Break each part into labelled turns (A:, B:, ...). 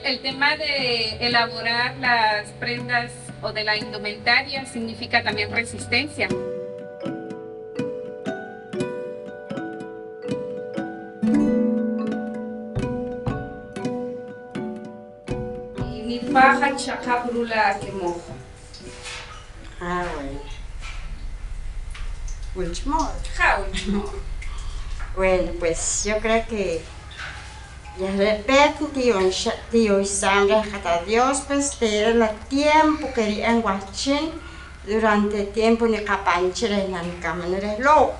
A: el tema de elaborar las prendas o de la indumentaria significa también resistencia. Y paja chacabrula que mojo.
B: Ah, bueno. Ultimo. Bueno, pues yo creo que ya repito, tío Sandra, a Dios, pues te el tiempo que en Huachín, durante el tiempo ni capanchera en la cámara lo.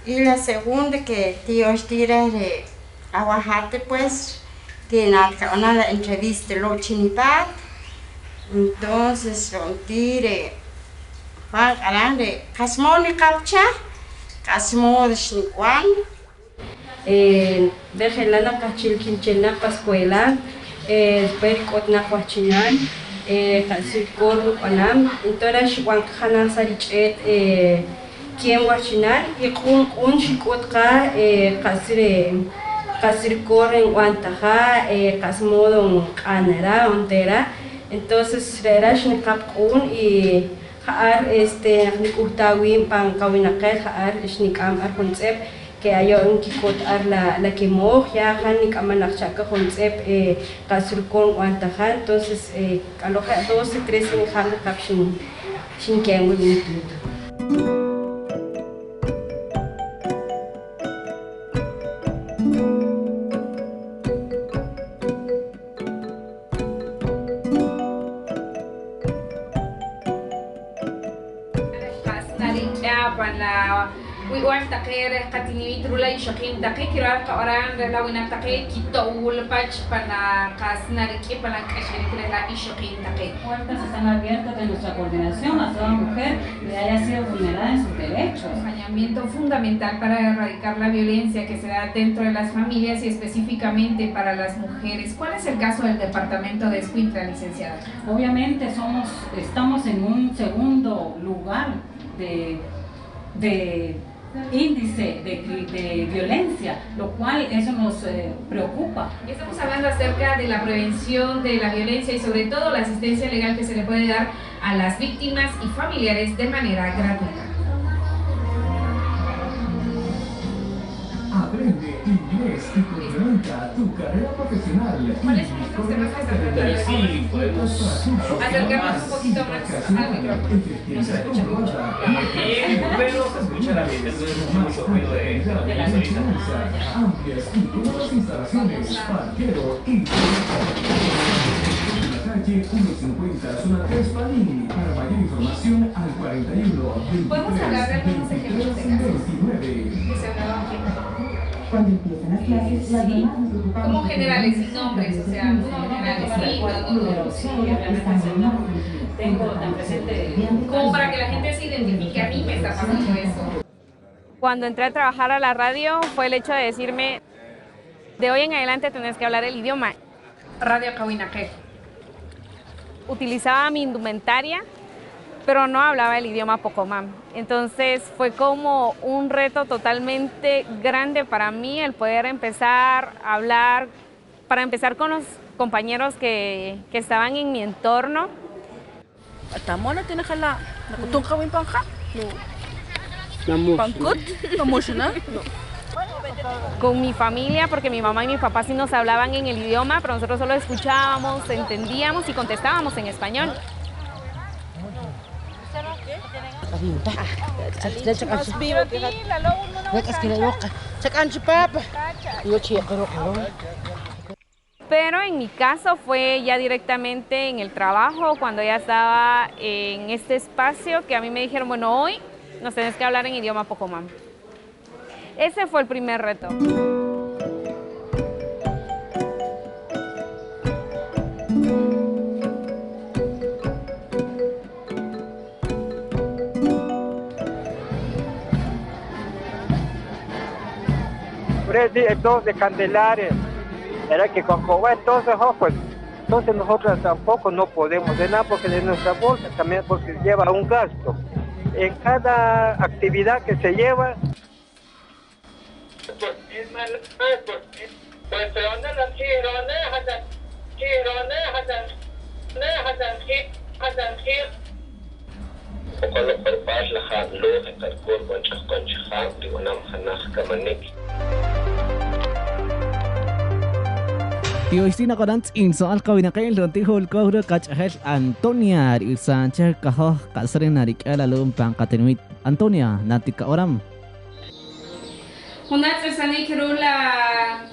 B: Y la segunda que tío tira de aguajarte, pues, que una la entrevista lo chinipat, entonces lo tire. de Casmoni Calcha, Casmo de Xniquan.
C: Deje la cachil quinchena pascuela, después cotna huachinal, casi corro panam, entonces Juan Hanal Sarichet, quien huachinal, y un chicotka, casi corren guantaja, casmodo canera, ontera, entonces era Xnicapun y Haar Nikutawi, Pan Kawinake, Haar Xnicam Arconcept. Que hay un kikot la que moja, ni camanachaka con sep, casurcon guantaja, entonces, aloja 12, 13 en jala caption, sin que hago ni
A: ويوان تقير قتني ترولا يشقين دقيق كرار قران رلا وين تقير كتول باتش بنا قاسنا ركي بنا كشري كرلا يشقين دقيق.
D: Puertas están abiertas de nuestra coordinación a toda mujer que haya sido vulnerada en sus derechos.
A: Acompañamiento fundamental para erradicar la violencia que se da dentro de las familias y específicamente para las mujeres. ¿Cuál es el caso del departamento de Escuintla, licenciada?
D: Obviamente estamos en un segundo lugar de índice de violencia, lo cual eso nos preocupa.
A: Estamos hablando acerca de la prevención de la violencia y sobre todo la asistencia legal que se le puede dar a las víctimas y familiares de manera gratuita.
E: Aprende inglés y complementa tu carrera profesional.
A: ¿Cuáles son nuestros temas que están tratando?
E: Sí, podemos
A: acercarnos un poquito más al micrófono.
E: No se escucha mucho.
F: Pero se escucha la vida, entonces mucho ruido de la solita.
E: Amplias y cómodas instalaciones, parquero y calle 150, zona 3 Palín. Para mayor información al 41
A: ¿Podemos hablar de algunos ejemplos de casos
E: 29.
A: que se hablaban aquí?
G: Cuando empiezan las clases, las
A: Sí,
G: mamás nos preocupan
A: como
G: mucho.
A: generales, sin nombres, o sea, muy generales, sí,
D: Tengo tan presente.
A: como para que la gente se identifique, a mí me está pasando eso.
H: Cuando entré a trabajar a la radio fue el hecho de decirme, de hoy en adelante tenés que hablar el idioma.
A: Radio Kawinake.
H: Utilizaba mi indumentaria, pero no hablaba el idioma Pocomam. Entonces fue como un reto totalmente grande para mí el poder empezar a hablar, para empezar con los compañeros que estaban en mi entorno.
I: Tamona tiene la kutunga win panja. Pankut, no.
H: Con mi familia, porque mi mamá y mi papá sí nos hablaban en el idioma, pero nosotros solo escuchábamos, entendíamos y contestábamos en español. Pero en mi caso fue ya directamente en el trabajo, cuando ya estaba en este espacio, que a mí me dijeron, bueno, hoy nos tenés que hablar en idioma Pocomam. Ese fue el primer reto.
J: Entonces de Candelares, era que con joven entonces nosotros tampoco no podemos de nada porque de nuestra bolsa también porque lleva un gasto. En cada actividad que se lleva.
K: وقال قربات لها لوح كالكور بنشخ بنشخان ونام خناخ كمانيك
L: Tio Istina Kodants inso al kawinakay lonti hul kohro kachahel Antonia Sancher kaho kasrin narik ala lumpang katenuit Antonia natika oram.
A: Una persona que rula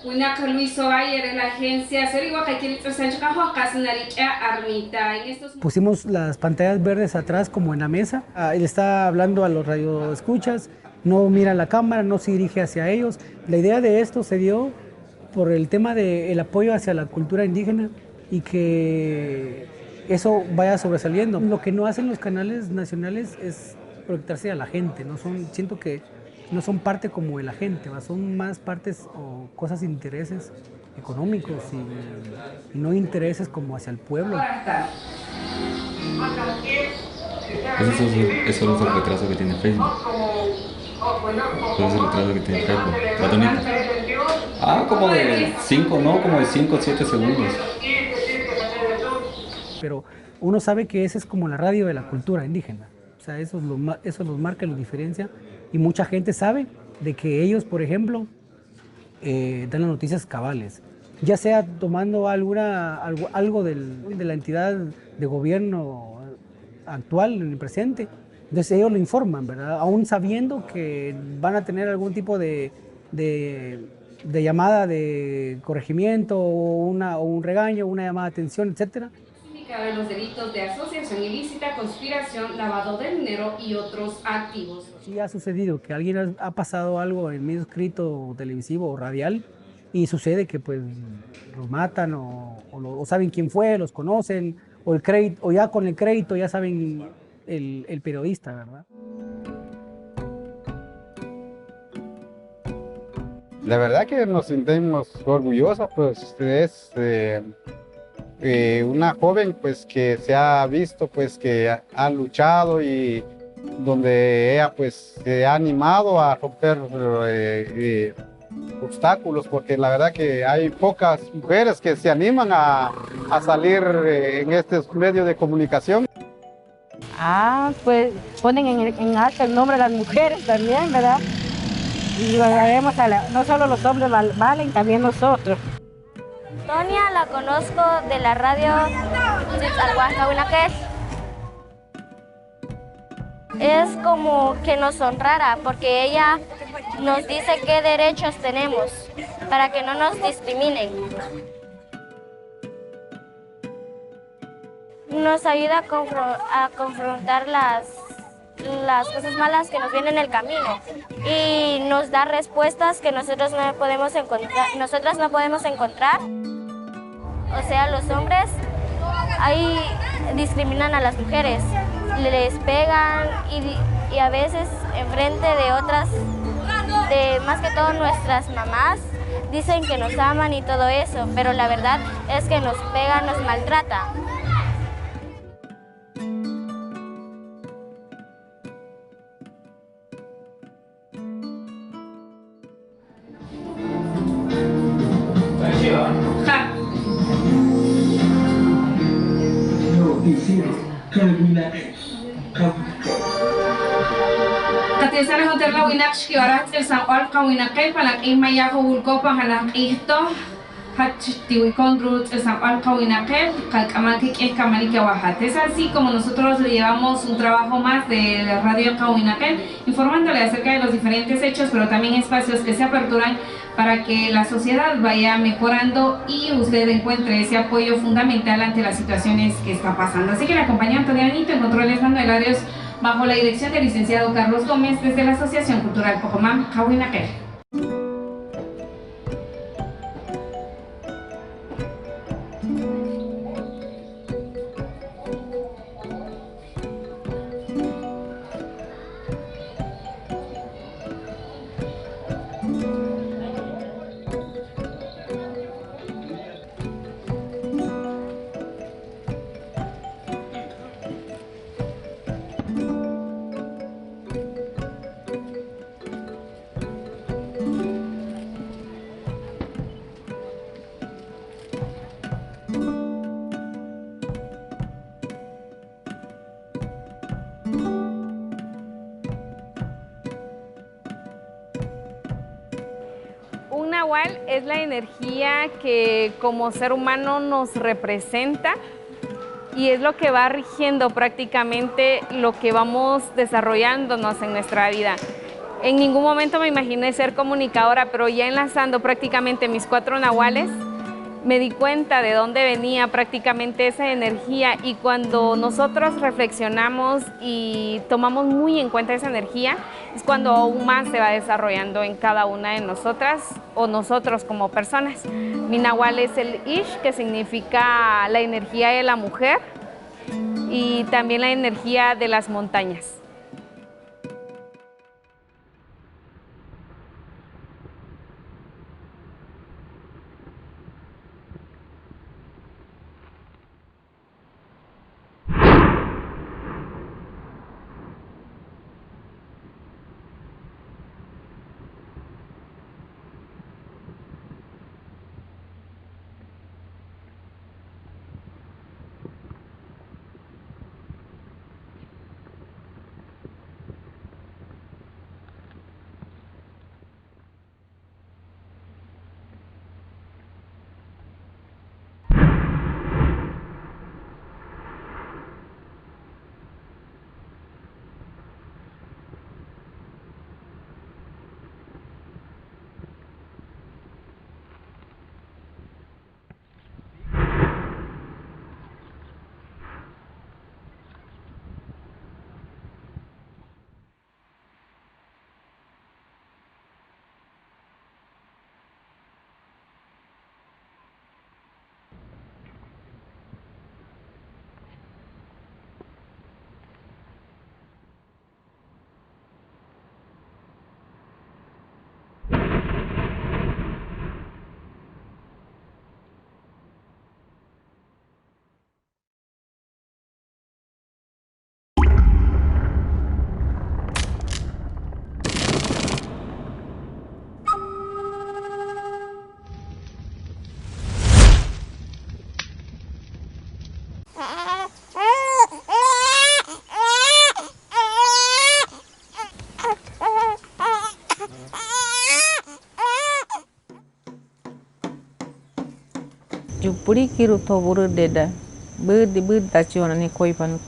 A: una que Luis Ovalle en la agencia sería igual que quiere Sancher kaho kasnarik armita en estos.
M: Pusimos las pantallas verdes atrás como en la mesa. Él está hablando a los radioescuchas, no mira la cámara, no se dirige hacia ellos. La idea de esto se dio por el tema del apoyo hacia la cultura indígena y que eso vaya sobresaliendo. Lo que no hacen los canales nacionales es proyectarse a la gente, siento que no son parte como de la gente, son más partes o cosas de intereses económicos y no intereses como hacia el pueblo.
N: Eso es el retraso que tiene Facebook. Eso es el retraso que tiene Facebook. ¿Va, Tonita? Como de 5, ¿no? Como de 5 o 7 segundos.
M: Pero uno sabe que esa es como la radio de la cultura indígena. O sea, eso los marca y los diferencia. Y mucha gente sabe de que ellos, por ejemplo, dan las noticias cabales. Ya sea tomando algo de la entidad de gobierno actual, en el presente. Entonces ellos lo informan, ¿verdad? Aún sabiendo que van a tener algún tipo de llamada de corregimiento o un regaño, una llamada de atención, etc.
A: De los delitos de asociación ilícita, conspiración, lavado de dinero y otros activos.
M: Sí ha sucedido que alguien ha pasado algo en medio escrito, televisivo o radial y sucede que pues los matan o saben quién fue, los conocen o ya con el crédito ya saben el periodista, ¿verdad?
O: La verdad que nos sentimos orgullosos, pues es una joven pues que se ha visto pues que ha luchado y donde ella pues se ha animado a romper obstáculos, porque la verdad que hay pocas mujeres que se animan a salir en estos medios de comunicación.
P: Pues ponen en alto el nombre de las mujeres también, ¿verdad? Y lo agradecemos no solo los hombres valen, también nosotros.
Q: Tonia la conozco de la radio Tzalhuacahuinaquel. Es como que nos honrara porque ella nos dice qué derechos tenemos para que no nos discriminen. Nos ayuda a confrontar las cosas malas que nos vienen en el camino y nos da respuestas que nosotros no podemos encontrar. O sea, los hombres ahí discriminan a las mujeres, les pegan y a veces enfrente de otras, más que todo nuestras mamás, dicen que nos aman y todo eso, pero la verdad es que nos pegan, nos maltrata.
A: Katisana hotel la winaksh ki oras el san ol ka winakay palak imaya ko wulko pa hanak ihto tiwi condrut el san ol ka winakay kalkamakik kamalik wahat. Es así como nosotros le llevamos un trabajo más de la radio Cahuinaquel, informándole acerca de los diferentes hechos, pero también espacios que se aperturan para que la sociedad vaya mejorando y usted encuentre ese apoyo fundamental ante las situaciones que está pasando. Así que la compañía Antonio Benito en controles manuelarios bajo la dirección del licenciado Carlos Gómez desde la Asociación Cultural Pocomam Cahuinaquel.
H: nahual es la energía que como ser humano nos representa y es lo que va rigiendo prácticamente lo que vamos desarrollándonos en nuestra vida. En ningún momento me imaginé ser comunicadora, pero ya enlazando prácticamente mis 4 nahuales, me di cuenta de dónde venía prácticamente esa energía, y cuando nosotros reflexionamos y tomamos muy en cuenta esa energía, es cuando aún más se va desarrollando en cada una de nosotras o nosotros como personas. Mi nahual es el Ish, que significa la energía de la mujer y también la energía de las montañas.
R: Jupuri kiru toburu deda bud da ciona ne koi panu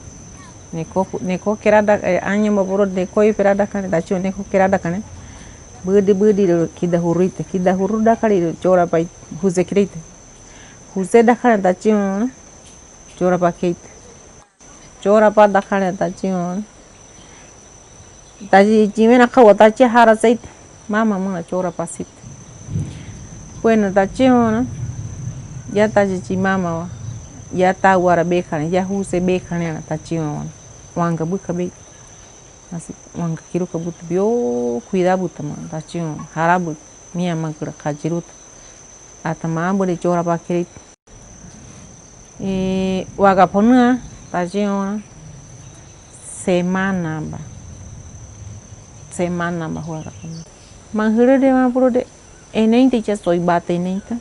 R: ne ko kirada anyo maburu de koi pirada kan da ciona ne ko kirada kan budi kida huru da kali chora pai huze kirite huze da kan da ciona chora pa kite chora pa da kan da ciona da jimena kawata ci hara sait mama muna chora pa sit bueno da ciona ya ta ji mama wa ya ta wara be kan ya huse be kan na ta ciwa wanga buka be asi wanga kiru ka but bio cuida buta ma ta ciwa harabu mia magra kajirut atama bode chora pa kirit waga pona ta ciwa semana ba waga pona manhure de ma puro de enente cha soy bate enente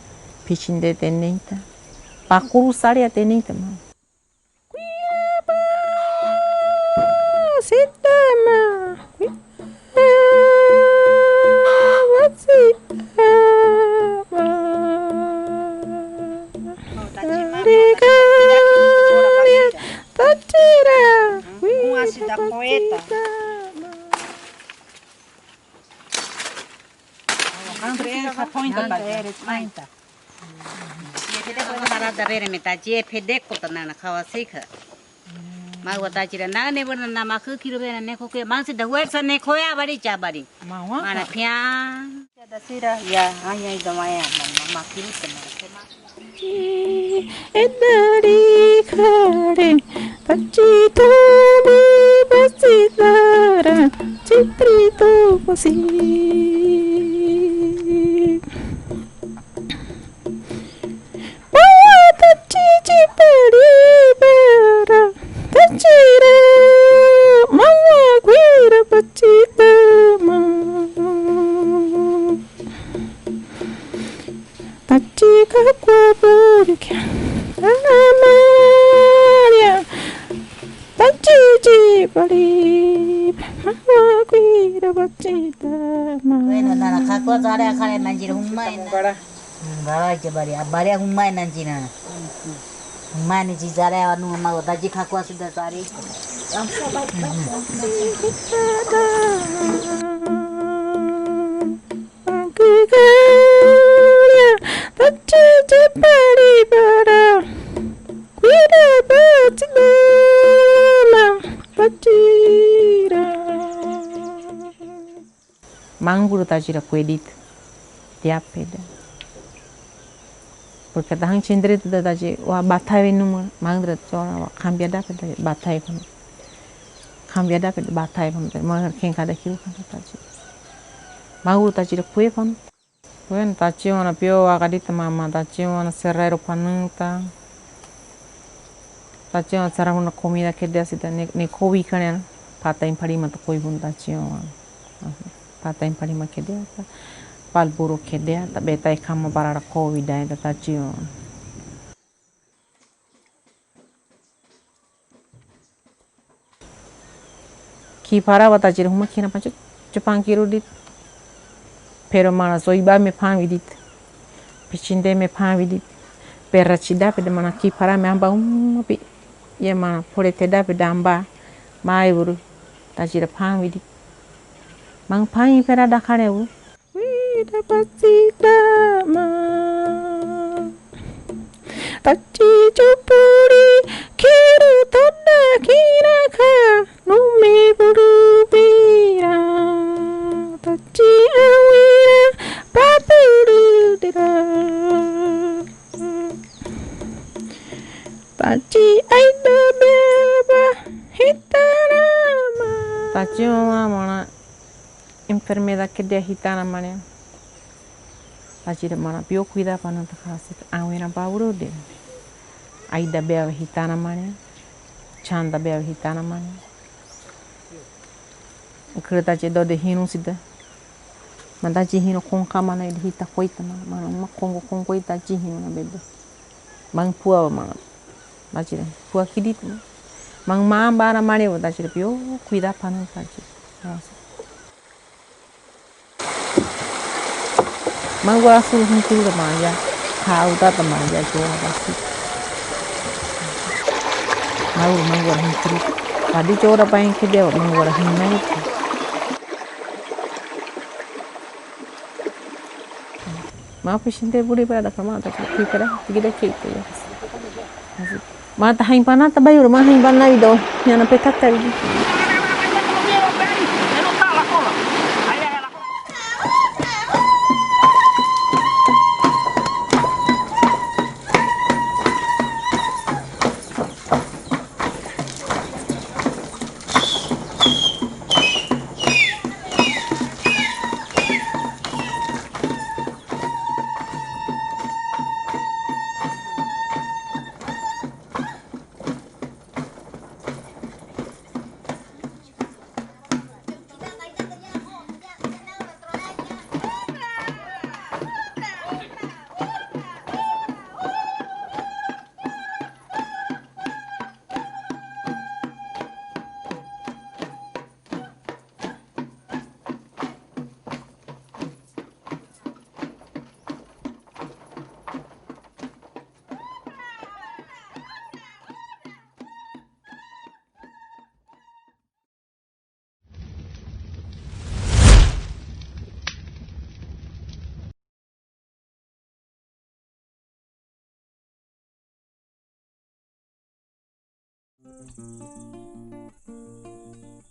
R: Pichinde tenenta, pakuru saria tenenta ma. Kuiaba, sitama, kuiaba, sitama. Tarigalia, tatira,
B: kuiaba, poeta. Dari metaje pedek kota nana kawasika. Mau tajira nana ne bana nama ku kilo bena ne ko ke mangsi da wetsa ne ko ya bari jabari. Mana pia. Da sira ya hanya ida maya mama kilo tema.
R: Edari khare tachito bi basitara chitrito pasi. Tachi peri pera tachira mama guira pachita ma tachi kakwa burkya amaria tachi
S: Bueno, nana kakwa zare akare nanjir humai na. Bara ke bari humai nanjina. Humai ni ji zare anu ma daji kakwa sudah zare.
R: Mang buru tajira kuedit tiap peda. Porque tahang cendri tu taji wah batai numa mang drat cora wah cambiada peda batai pun. Cambiada peda batai pun. Mang ken kada kiru kan taji. Mang buru tajira kue pun. Bueno, taji wana pio akadita mama taji wana serrero panunta. Taji wana serra una comida que dia sida ne kowi kanen patai parima tu koi pun taji wana. Patai parima que dia ta pal buru que dia ta betai kama barara kowi dai ta taji wana. Ki para wa taji huma kina pancu Jepang kirudit. Pero mana soiba me pamidit. Pichinde me pamidit. Perrachida pede mana ki para me amba pi. Ye mana pore teda pede amba. Mai buru. Tajira pamidit. Mang pami pera dakare u. Wida pasida ma. Tachi chupuri kiru tada kira ka. Numi buru pira. Tachi awira papuru dira. Tachi aida beba hitarama. Tachi mana enfermedad que de gitana mania. Tachi de mana pio cuida para no takarasi awira papuru dira. Aida beba hitana mania. Chanda beba hitana mania. Kereta je do de hinu sida. Manda je hinu konka mana de hita koita mana ma kongo koita je hinu na bebe. Mang pua mana. Bajira pua kidit. Mang ma bara mane wo dajira pio cuida panu kaji. Mang gua su hintu da manja. Kau da manja jo basi. Mang gua hintu. Tadi jo da pain ke dia mang gua hinai. Ma pishinte buri pada kama ta kira tigida kite ya. Ma ta hain pana ta bayur ma hain pana ido yana pekata idi.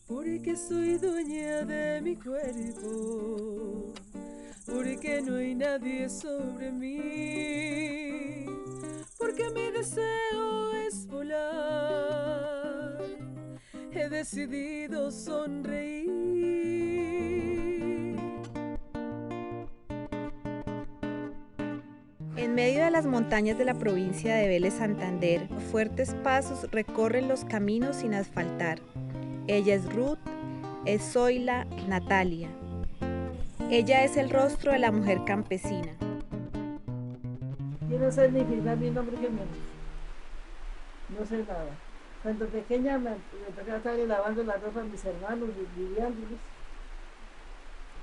T: Porque soy dueña de mi cuerpo, porque no hay nadie sobre mí, porque mi deseo es volar, he decidido sonreír.
U: En medio de las montañas de la provincia de Vélez Santander, fuertes pasos recorren los caminos sin asfaltar. Ella es Ruth, es Zoila, Natalia. Ella es el rostro de la mujer campesina.
V: Yo no sé ni fijar mi nombre que menos. No sé nada.
C: Cuando pequeña me tocaba estar lavando la ropa a mis hermanos y lidiándolos.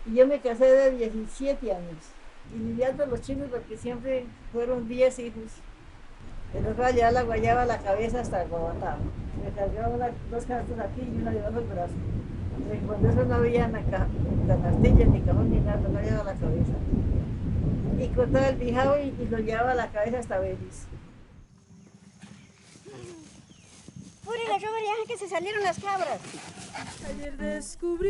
C: Y yo me casé de 17 años. Y lidiando a los chicos porque siempre fueron 10 hijos. El otro allá la guayaba la cabeza hasta Guabatá. Me cargaba dos canastas aquí y una debajo del brazo. Y cuando eso no había canastillas ni cajón ni nada, no llevaba la cabeza. Y cortaba el bijao y lo llevaba la cabeza hasta Belis.
V: ¡Puri, la roba que se salieron las cabras!
T: Ayer descubrí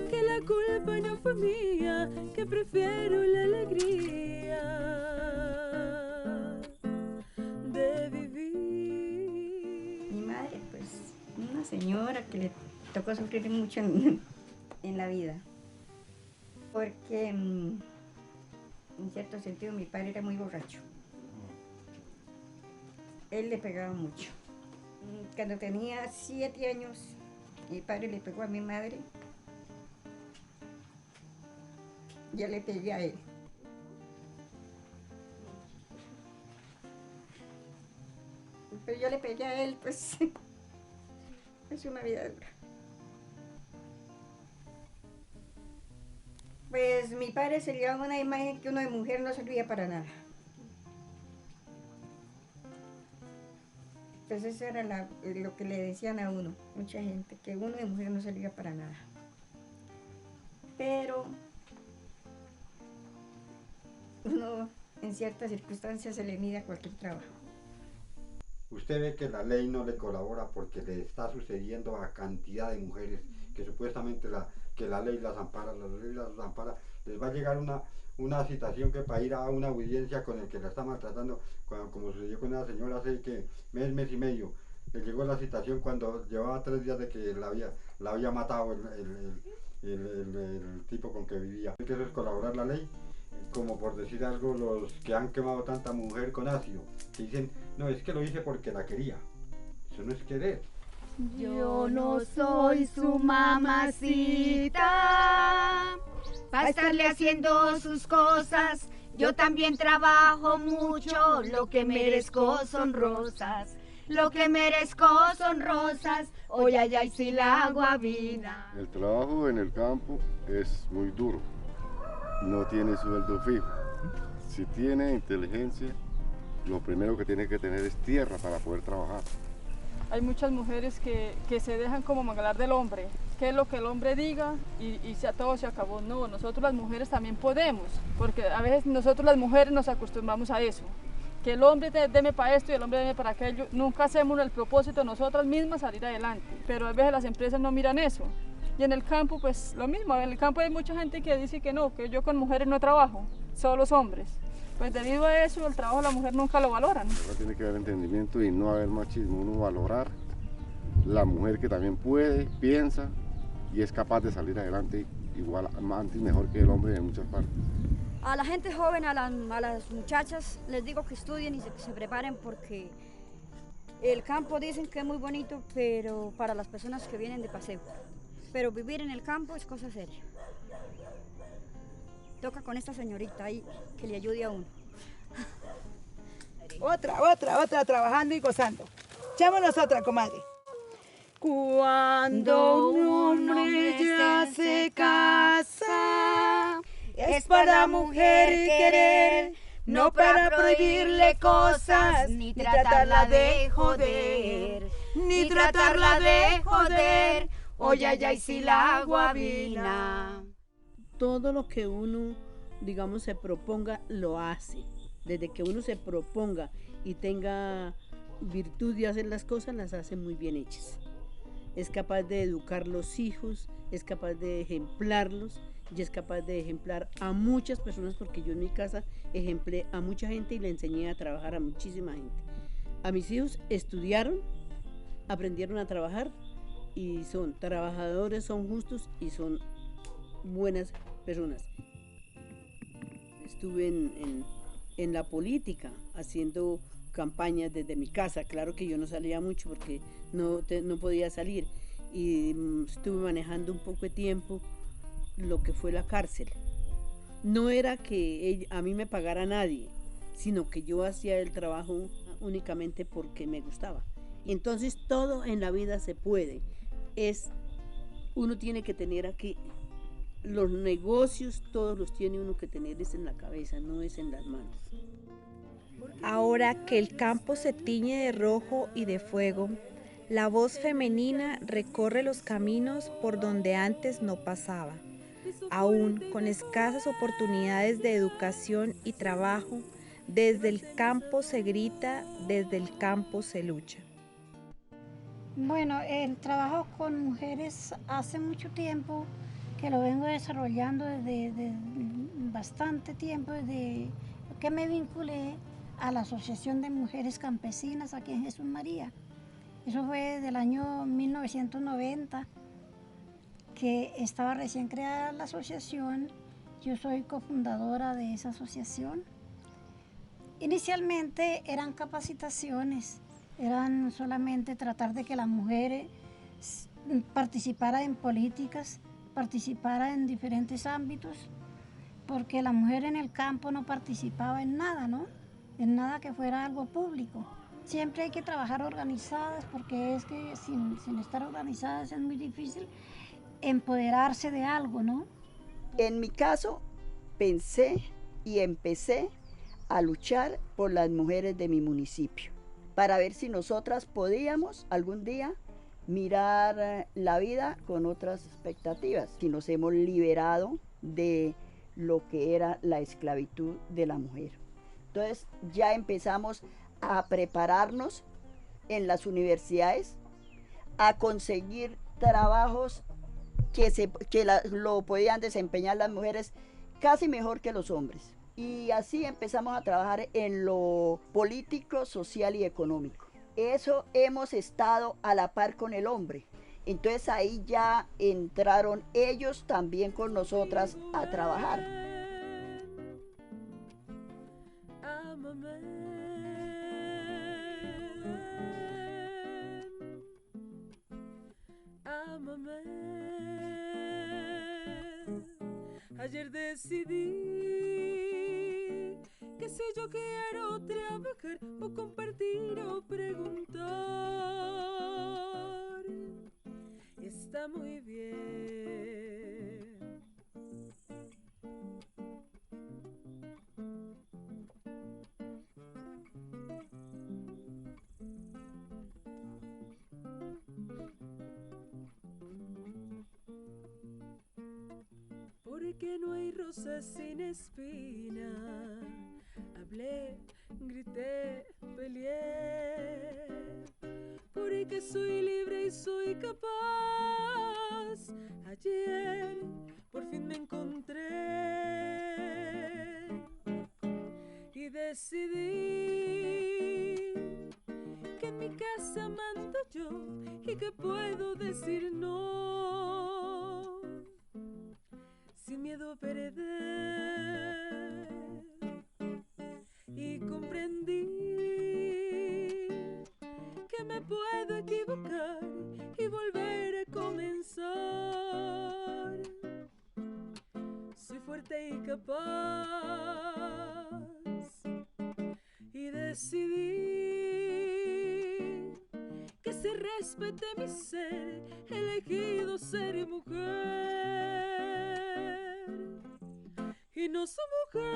T: que la culpa no fue mía, que prefiero la alegría de vivir.
V: Mi madre, pues, una señora que le tocó sufrir mucho en la vida. Porque, en cierto sentido, mi padre era muy borracho. Él le pegaba mucho. Cuando tenía 7 años, mi padre le pegó a mi madre. Yo le pegué a él. Pero yo le pegué a él, pues, es una vida dura. Pues mi padre se llevaba una imagen que uno de mujer no servía para nada. Pues eso era lo que le decían a uno, mucha gente, que uno de mujer no servía para nada. Pero uno en ciertas circunstancias se le mide a cualquier trabajo.
W: Usted ve que la ley no le colabora porque le está sucediendo a cantidad de mujeres que supuestamente la ley las ampara, les va a llegar una situación que para ir a una audiencia con el que la está maltratando, como sucedió con una señora hace que mes y medio, le llegó la situación cuando llevaba 3 días de que la había matado el tipo con que vivía. Que eso es colaborar la ley, como por decir algo, los que han quemado tanta mujer con ácido, que dicen, no, es que lo hice porque la quería. Eso no es querer.
X: Yo no soy su mamacita, para estarle haciendo sus cosas. Yo también trabajo mucho, lo que merezco son rosas. Lo que merezco son rosas, hoy allá y si la agua vida.
Y: El trabajo en el campo es muy duro, no tiene sueldo fijo. Si tiene inteligencia, lo primero que tiene que tener es tierra para poder trabajar.
I: Hay muchas mujeres que se dejan como manglar del hombre, que es lo que el hombre diga y todo se acabó. No, nosotros las mujeres también podemos, porque a veces nosotros las mujeres nos acostumbramos a eso, que el hombre deme para esto y el hombre deme para aquello. Nunca hacemos el propósito de nosotras mismas salir adelante, pero a veces las empresas no miran eso. Y en el campo pues lo mismo, en el campo hay mucha gente que dice que no, que yo con mujeres no trabajo, solo los hombres. Pues debido a eso el trabajo de la mujer nunca lo valoran.
Y: Ahora tiene que haber entendimiento y no haber machismo, uno valorar la mujer que también puede, piensa y es capaz de salir adelante igual, antes mejor que el hombre en muchas partes.
V: A la gente joven, a las muchachas, les digo que estudien y se preparen porque el campo dicen que es muy bonito, pero para las personas que vienen de paseo. Pero vivir en el campo es cosa seria. Toca con esta señorita ahí que le ayude a uno.
C: Otra, trabajando y gozando. Echémonos otra, comadre. Cuando un hombre ya se casa, es para la mujer querer, no para prohibirle cosas, ni tratarla de joder, ni tratarla de joder. Oye, ay, ay, si la guabina.
Z: Todo lo que uno, digamos, se proponga, lo hace. Desde que uno se proponga y tenga virtud de hacer las cosas, las hace muy bien hechas. Es capaz de educar los hijos, es capaz de ejemplarlos y es capaz de ejemplar a muchas personas, porque yo en mi casa ejemplé a mucha gente y le enseñé a trabajar a muchísima gente. A mis hijos estudiaron, aprendieron a trabajar y son trabajadores, son justos y son buenas personas. Estuve en la política haciendo campañas desde mi casa. Claro que yo no salía mucho porque no podía salir y estuve manejando un poco de tiempo lo que fue la cárcel. No era que a mí me pagara nadie, sino que yo hacía el trabajo únicamente porque me gustaba. Entonces todo en la vida se puede. Uno tiene que tener aquí, los negocios todos los tiene uno que tener es en la cabeza, no es en las manos.
U: Ahora que el campo se tiñe de rojo y de fuego, la voz femenina recorre los caminos por donde antes no pasaba. Aún con escasas oportunidades de educación y trabajo, desde el campo se grita, desde el campo se lucha.
D: Bueno, el trabajo con mujeres hace mucho tiempo que lo vengo desarrollando desde bastante tiempo, desde que me vinculé a la Asociación de Mujeres Campesinas aquí en Jesús María. Eso fue del año 1990, que estaba recién creada la asociación. Yo soy cofundadora de esa asociación. Inicialmente eran capacitaciones, eran solamente tratar de que la mujer participara en políticas, participara en diferentes ámbitos, porque la mujer en el campo no participaba en nada, ¿no? En nada que fuera algo público. Siempre hay que trabajar organizadas, porque es que sin estar organizadas es muy difícil empoderarse de algo, ¿no?
E: En mi caso, pensé y empecé a luchar por las mujeres de mi municipio, para ver si nosotras podíamos algún día mirar la vida con otras expectativas, si nos hemos liberado de lo que era la esclavitud de la mujer. Entonces ya empezamos a prepararnos en las universidades, a conseguir trabajos lo podían desempeñar las mujeres casi mejor que los hombres. Y así empezamos a trabajar en lo político, social y económico. Eso hemos estado a la par con el hombre. Entonces ahí ya entraron ellos también con nosotras a trabajar.
T: Ayer decidí que si yo quiero trabajar o compartir o preguntar, está muy bien. Porque no hay rosas sin espina. Hablé, grité, peleé. Porque soy libre y soy capaz. Ayer por fin me encontré y decidí que en mi casa mando yo y que puedo decir no sin miedo a perder. Y comprendí que me puedo equivocar y volver a comenzar. Soy fuerte y capaz y decidí que se respete mi ser, elegido ser mujer y no su mujer.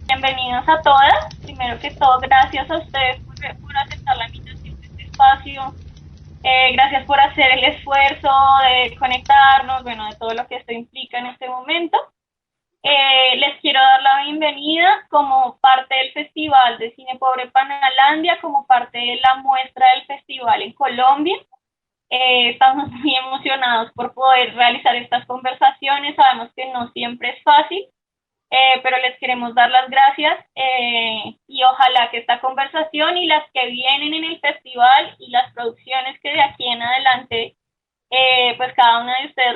F: Bienvenidos a todas. Primero que todo, gracias a ustedes por aceptar la invitación de este espacio. Gracias por hacer el esfuerzo de conectarnos, bueno, de todo lo que esto implica en este momento. Les quiero dar la bienvenida como parte del Festival de Cine Pobre Panalandia, como parte de la muestra del festival en Colombia. Estamos muy emocionados por poder realizar estas conversaciones. Sabemos que no siempre es fácil, pero les queremos dar las gracias y ojalá que esta conversación y las que vienen en el festival y las producciones que de aquí en adelante pues cada una de ustedes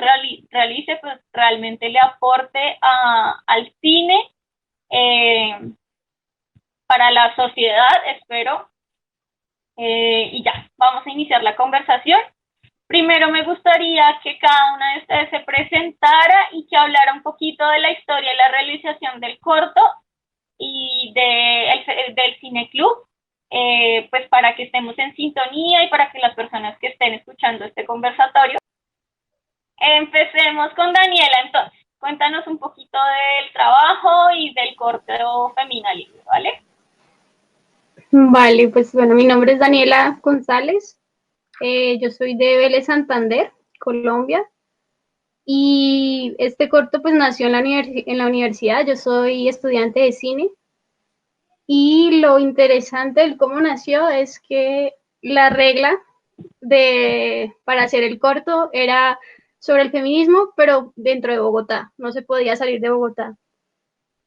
F: realice, pues realmente le aporte al cine para la sociedad, espero. Y ya, vamos a iniciar la conversación. Primero me gustaría que cada una de ustedes se presentara y que hablara un poquito de la historia y la realización del corto y del cineclub, pues para que estemos en sintonía y para que las personas que estén escuchando este conversatorio. Empecemos con Daniela, entonces. Cuéntanos un poquito del trabajo y del corto Femina Libre, ¿vale?
G: Vale, pues bueno, mi nombre es Daniela González, yo soy de Vélez Santander, Colombia, y este corto pues nació en la universidad, yo soy estudiante de cine, y lo interesante del cómo nació es que la regla para hacer el corto era sobre el feminismo, pero dentro de Bogotá, no se podía salir de Bogotá.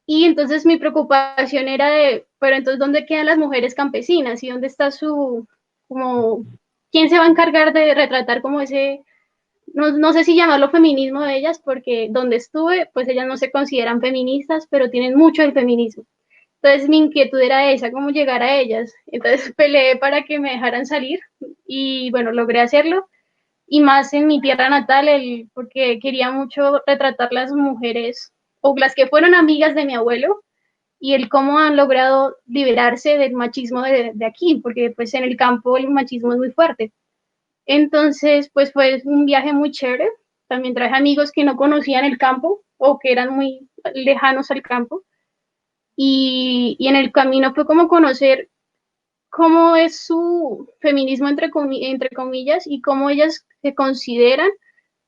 G: Y entonces mi preocupación era pero entonces, ¿dónde quedan las mujeres campesinas? ¿Y dónde está quién se va a encargar de retratar como no sé si llamarlo feminismo de ellas, porque donde estuve, pues ellas no se consideran feministas, pero tienen mucho del feminismo. Entonces mi inquietud era esa, cómo llegar a ellas. Entonces peleé para que me dejaran salir y bueno, logré hacerlo. Y más en mi tierra natal, porque quería mucho retratar las mujeres o las que fueron amigas de mi abuelo y el cómo han logrado liberarse del machismo de aquí, porque pues en el campo el machismo es muy fuerte. Entonces, pues fue un viaje muy chévere. También traje amigos que no conocían el campo o que eran muy lejanos al campo. Y en el camino fue como conocer cómo es su feminismo entre comillas y cómo ellas se consideran,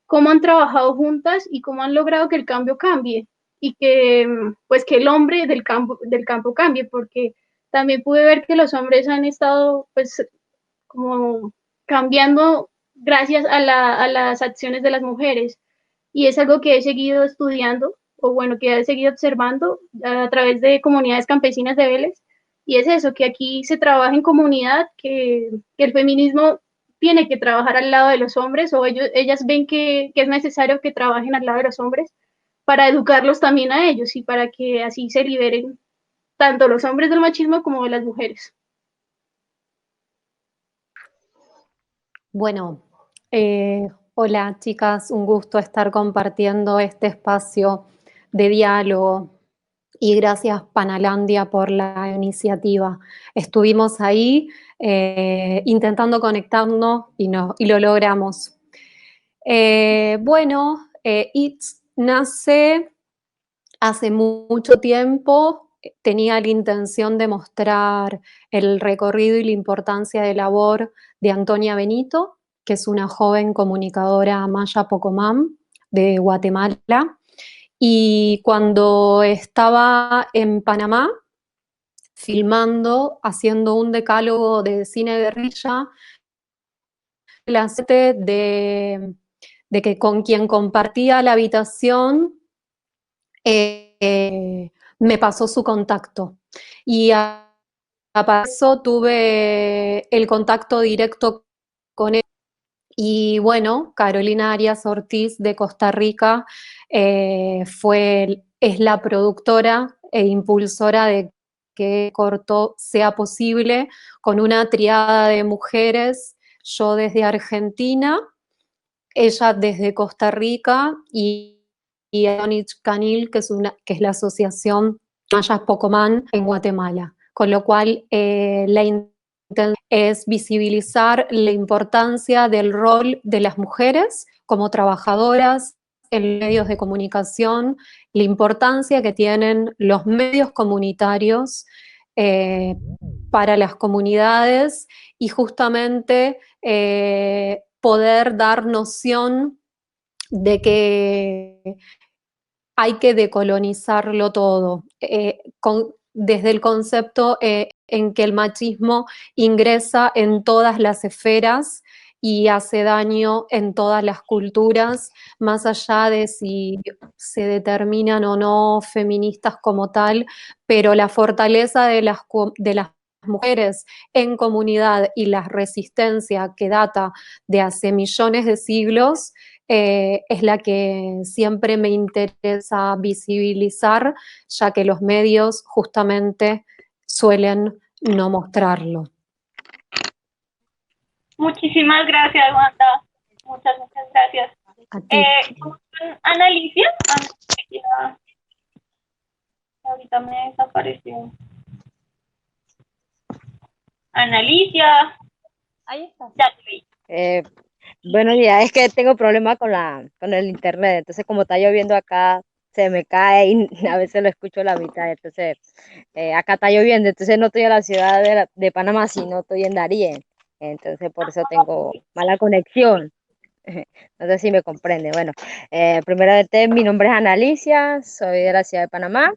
G: cómo han trabajado juntas y cómo han logrado que el cambio cambie y que pues que el hombre del campo cambie, porque también pude ver que los hombres han estado pues como cambiando gracias a las acciones de las mujeres, y es algo que he seguido estudiando o bueno, que he seguido observando a través de comunidades campesinas de Vélez. Y es eso, que aquí se trabaja en comunidad, que el feminismo tiene que trabajar al lado de los hombres, o ellas ven que es necesario que trabajen al lado de los hombres para educarlos también a ellos y para que así se liberen tanto los hombres del machismo como de las mujeres.
J: Bueno, hola chicas, un gusto estar compartiendo este espacio de diálogo. Y gracias Panalandia por la iniciativa. Estuvimos ahí intentando conectarnos y lo logramos. Bueno, ITS nace hace mucho tiempo. Tenía la intención de mostrar el recorrido y la importancia de labor de Antonia Benito, que es una joven comunicadora maya Pocomam de Guatemala. Y cuando estaba en Panamá, filmando, haciendo un decálogo de cine guerrilla, la de que con quien compartía la habitación me pasó su contacto. Y a eso tuve el contacto directo con él. Y bueno, Carolina Arias Ortiz de Costa Rica es la productora e impulsora de que corto sea posible, con una triada de mujeres, yo desde Argentina, ella desde Costa Rica y Adonich Canil, que es la asociación Mayas Pocomán en Guatemala. Con lo cual la intención es visibilizar la importancia del rol de las mujeres como trabajadoras en medios de comunicación, la importancia que tienen los medios comunitarios para las comunidades y justamente poder dar noción de que hay que decolonizarlo todo, desde el concepto en que el machismo ingresa en todas las esferas y hace daño en todas las culturas, más allá de si se determinan o no feministas como tal, pero la fortaleza de las mujeres en comunidad y la resistencia que data de hace millones de siglos es la que siempre me interesa visibilizar, ya que los medios justamente suelen no mostrarlo.
F: Muchísimas gracias, Wanda. Muchas gracias. ¿Cómo son? Analicia. Ahorita me desapareció. Analicia.
K: Ahí está.
F: Ya te vi.
K: Buenos días, es que tengo problemas con el internet, entonces como está lloviendo acá, se me cae y a veces lo escucho a la mitad, entonces acá está lloviendo, entonces no estoy en la ciudad de Panamá, sino estoy en Darién, entonces por eso tengo mala conexión. No sé si me comprende. Bueno, primeramente mi nombre es Analicia, soy de la ciudad de Panamá.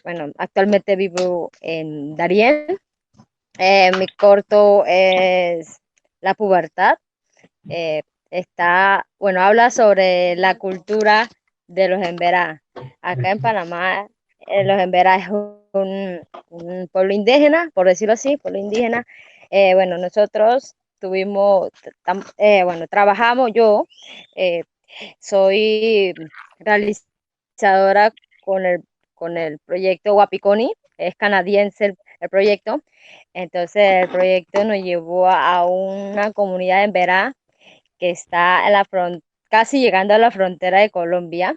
K: Bueno, actualmente vivo en Darién. Mi corto es La pubertad. Bueno, habla sobre la cultura de los emberá. Acá en Panamá, los emberá es un pueblo indígena, por decirlo así, pueblo indígena. Bueno, nosotros trabajamos, yo soy realizadora con el proyecto Wapikoni, es canadiense el proyecto. Entonces el proyecto nos llevó a una comunidad en Verá que está en casi llegando a la frontera de Colombia.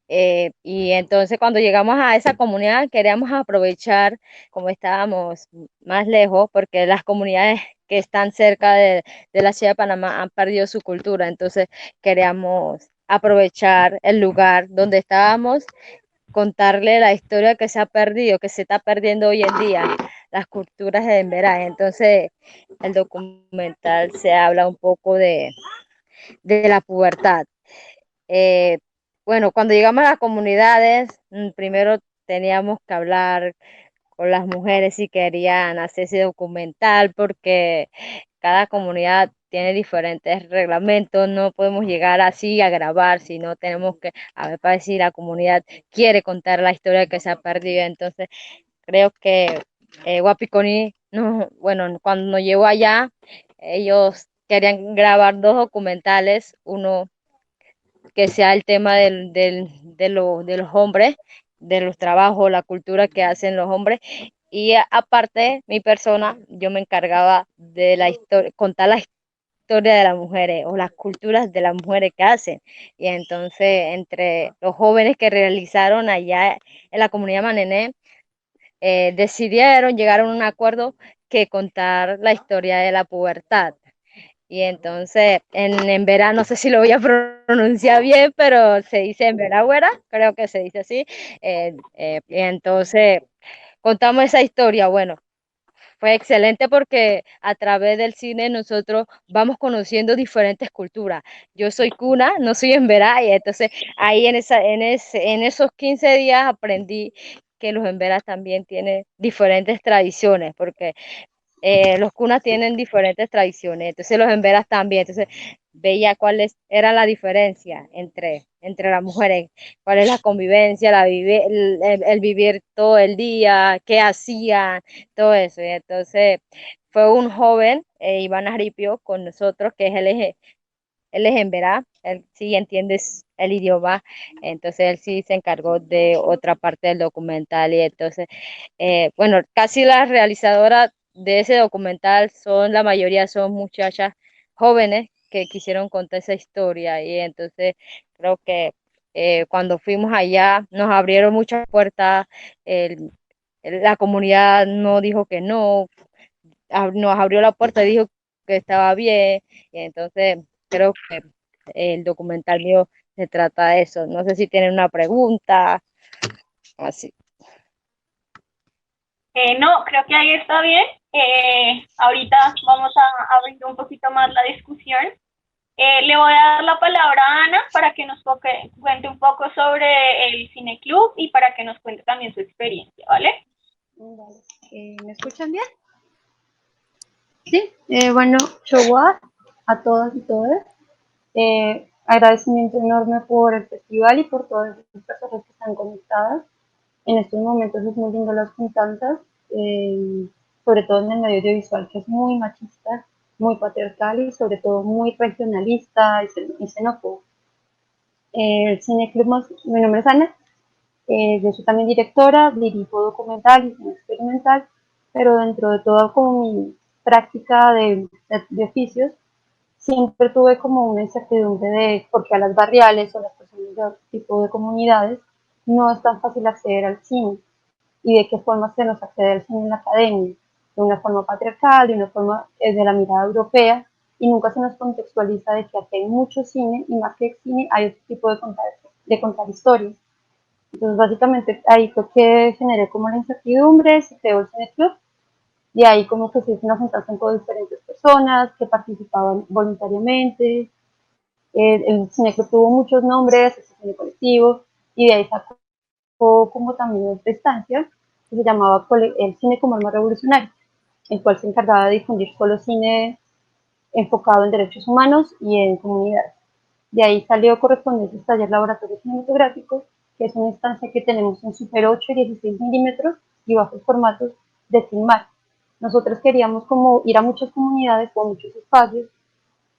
K: Y entonces cuando llegamos a esa comunidad queríamos aprovechar, como estábamos más lejos, porque las comunidades que están cerca de la ciudad de Panamá han perdido su cultura, entonces queríamos aprovechar el lugar donde estábamos, contarle la historia que se ha perdido, que se está perdiendo hoy en día, las culturas de Emberá. Entonces el documental se habla un poco de la pubertad. Bueno, cuando llegamos a las comunidades, primero teníamos que hablar con las mujeres si querían hacer ese documental, porque cada comunidad tiene diferentes reglamentos, no podemos llegar así a grabar, sino tenemos que, a ver, para ver si la comunidad quiere contar la historia que se ha perdido. Entonces, creo que Wapikoni, no, bueno, cuando nos llevó allá, ellos querían grabar 2 documentales, uno que sea el tema de los hombres, de los trabajos, la cultura que hacen los hombres. Y aparte, mi persona, yo me encargaba de la historia, contar la historia de las mujeres o las culturas de las mujeres que hacen. Y entonces, entre los jóvenes que realizaron allá en la comunidad Manené, decidieron, llegaron a un acuerdo que contar la historia de la pubertad. Y entonces, en verano, no sé si lo voy a pronunciar bien, pero se dice en veragüera, creo que se dice así. Y entonces, contamos esa historia. Bueno, fue excelente porque a través del cine nosotros vamos conociendo diferentes culturas. Yo soy cuna, no soy emberá, y entonces ahí en esos 15 días aprendí que los emberas también tienen diferentes tradiciones, porque los cunas tienen diferentes tradiciones, entonces los emberas también, entonces veía cuáles era la diferencia entre las mujeres, cuál es la convivencia, el vivir todo el día, qué hacían, todo eso. Y entonces fue un joven, Iván Aripio, con nosotros, que es él es emberá, él sí entiende el idioma, entonces él sí se encargó de otra parte del documental. Y entonces, bueno, casi las realizadoras de ese documental la mayoría son muchachas jóvenes que quisieron contar esa historia. Y entonces creo que cuando fuimos allá nos abrieron muchas puertas, la comunidad no dijo que no, nos abrió la puerta y dijo que estaba bien. Y entonces creo que el documental mío se trata de eso. No sé si tienen una pregunta, así.
F: No, creo que ahí está bien. Ahorita vamos a abrir un poquito más la discusión. Le voy a dar la palabra a Ana para que nos cuente un poco sobre el cineclub y para que nos cuente también su experiencia, ¿vale?
L: ¿Me escuchan bien? Sí, bueno, Showar a todas y todos. Agradecimiento enorme por el festival y por todas las personas que están conectadas. En estos momentos es muy lindo las juntanzas, sobre todo en el medio audiovisual, que es muy machista, muy patriarcal y sobre todo muy regionalista y xenófobo. El Cineclub, mi nombre es Ana, Yo soy también directora, dirijo documental y cine experimental, pero dentro de toda como mi práctica de oficios, siempre tuve como una incertidumbre de por qué a las barriales o las personas de otro tipo de comunidades no es tan fácil acceder al cine y de qué forma se nos accede al cine en la academia, de una forma patriarcal, de una forma de la mirada europea, y nunca se nos contextualiza de que aquí hay mucho cine y más que cine hay otro tipo de contar historias. Entonces básicamente ahí fue que generé como la incertidumbre, se creó el Cine Club, y ahí como que se hizo una juntación con diferentes personas que participaban voluntariamente. El Cine Club tuvo muchos nombres, el Cine Colectivo, y de ahí sacó como también otra instancia que se llamaba el Cine como Arma Revolucionaria, el cual se encargaba de difundir solo cine enfocado en derechos humanos y en comunidades. De ahí salió correspondiente taller laboratorio cinematográfico, que es una instancia que tenemos en Super 8 y 16 milímetros y bajos formatos de filmar. Nosotros queríamos como ir a muchas comunidades o a muchos espacios,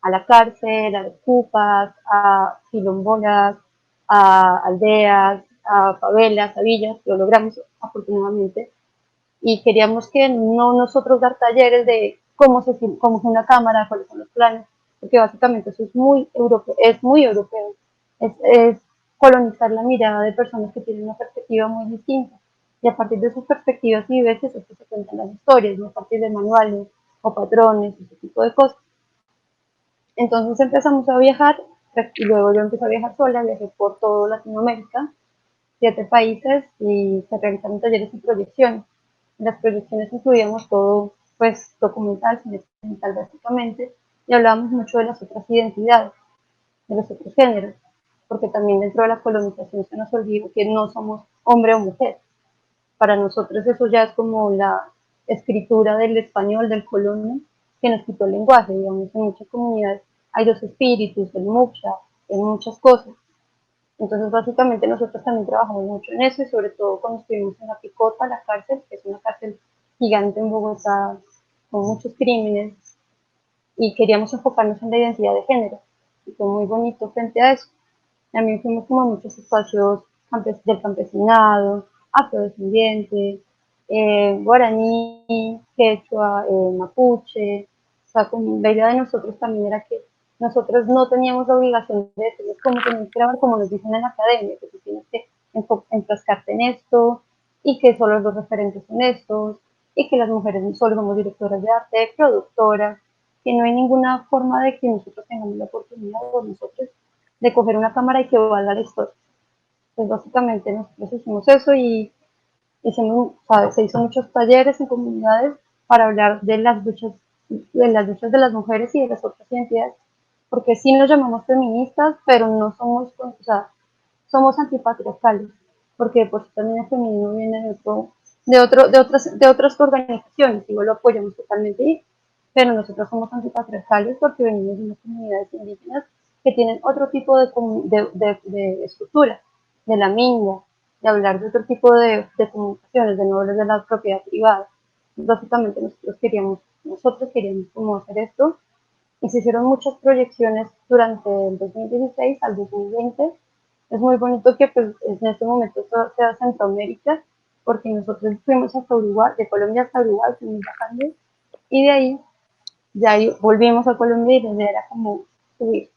L: a la cárcel, a las cupas, a quilombolas, a aldeas, a favelas, a villas, lo logramos afortunadamente, y queríamos que no nosotros dar talleres de cómo es una cámara, cuáles son los planes, porque básicamente eso es muy europeo, es colonizar la mirada de personas que tienen una perspectiva muy distinta, y a partir de sus perspectivas y vivencias es que se cuentan las historias, no a partir de manuales o patrones, ese tipo de cosas. Entonces empezamos a viajar, y luego yo empecé a viajar sola, viajé por toda Latinoamérica, 7 países, y se realizaron talleres y proyecciones. En las proyecciones incluíamos todo, pues, documental, cine documental básicamente, y hablábamos mucho de las otras identidades, de los otros géneros, porque también dentro de la colonización se nos olvidó que no somos hombre o mujer. Para nosotros eso ya es como la escritura del español, del colono, que nos quitó el lenguaje, digamos, en muchas comunidades hay dos espíritus, el mucha, en muchas cosas. Entonces, básicamente nosotros también trabajamos mucho en eso, y sobre todo cuando estuvimos en la Picota, la cárcel, que es una cárcel gigante en Bogotá, con muchos crímenes, y queríamos enfocarnos en la identidad de género, y fue muy bonito frente a eso. También fuimos como a muchos espacios del campesinado, afrodescendiente, guaraní, quechua, mapuche. O sea, como la idea de nosotros también era que nosotros no teníamos la obligación de decirles cómo teníamos que grabar, como nos dicen en la academia, que tú tienes que enfrascarte en esto, y que solo los referentes son estos, y que las mujeres solo somos directoras de arte, productoras, que no hay ninguna forma de que nosotros tengamos la oportunidad, o nosotros, de coger una cámara y que valga la historia. Pues básicamente nosotros hicimos eso, y se hizo muchos talleres en comunidades para hablar de las luchas de las mujeres y de las otras identidades, porque sí nos llamamos feministas, pero no somos, o sea, somos antipatriarcales, porque por si también el feminismo viene de otras organizaciones, igual lo apoyamos totalmente, pero nosotros somos antipatriarcales porque venimos de unas comunidades indígenas que tienen otro tipo de estructura, de la minga, de hablar de otro tipo de comunicaciones, de no hablar de la propiedad privada. Básicamente nosotros queríamos como hacer esto, y se hicieron muchas proyecciones durante el 2016 al 2020. Es muy bonito que pues, en este momento todo sea Centroamérica, porque nosotros fuimos hasta Uruguay, de Colombia hasta Uruguay, fuimos bajando, y de ahí ya volvimos a Colombia, y la idea era como subir,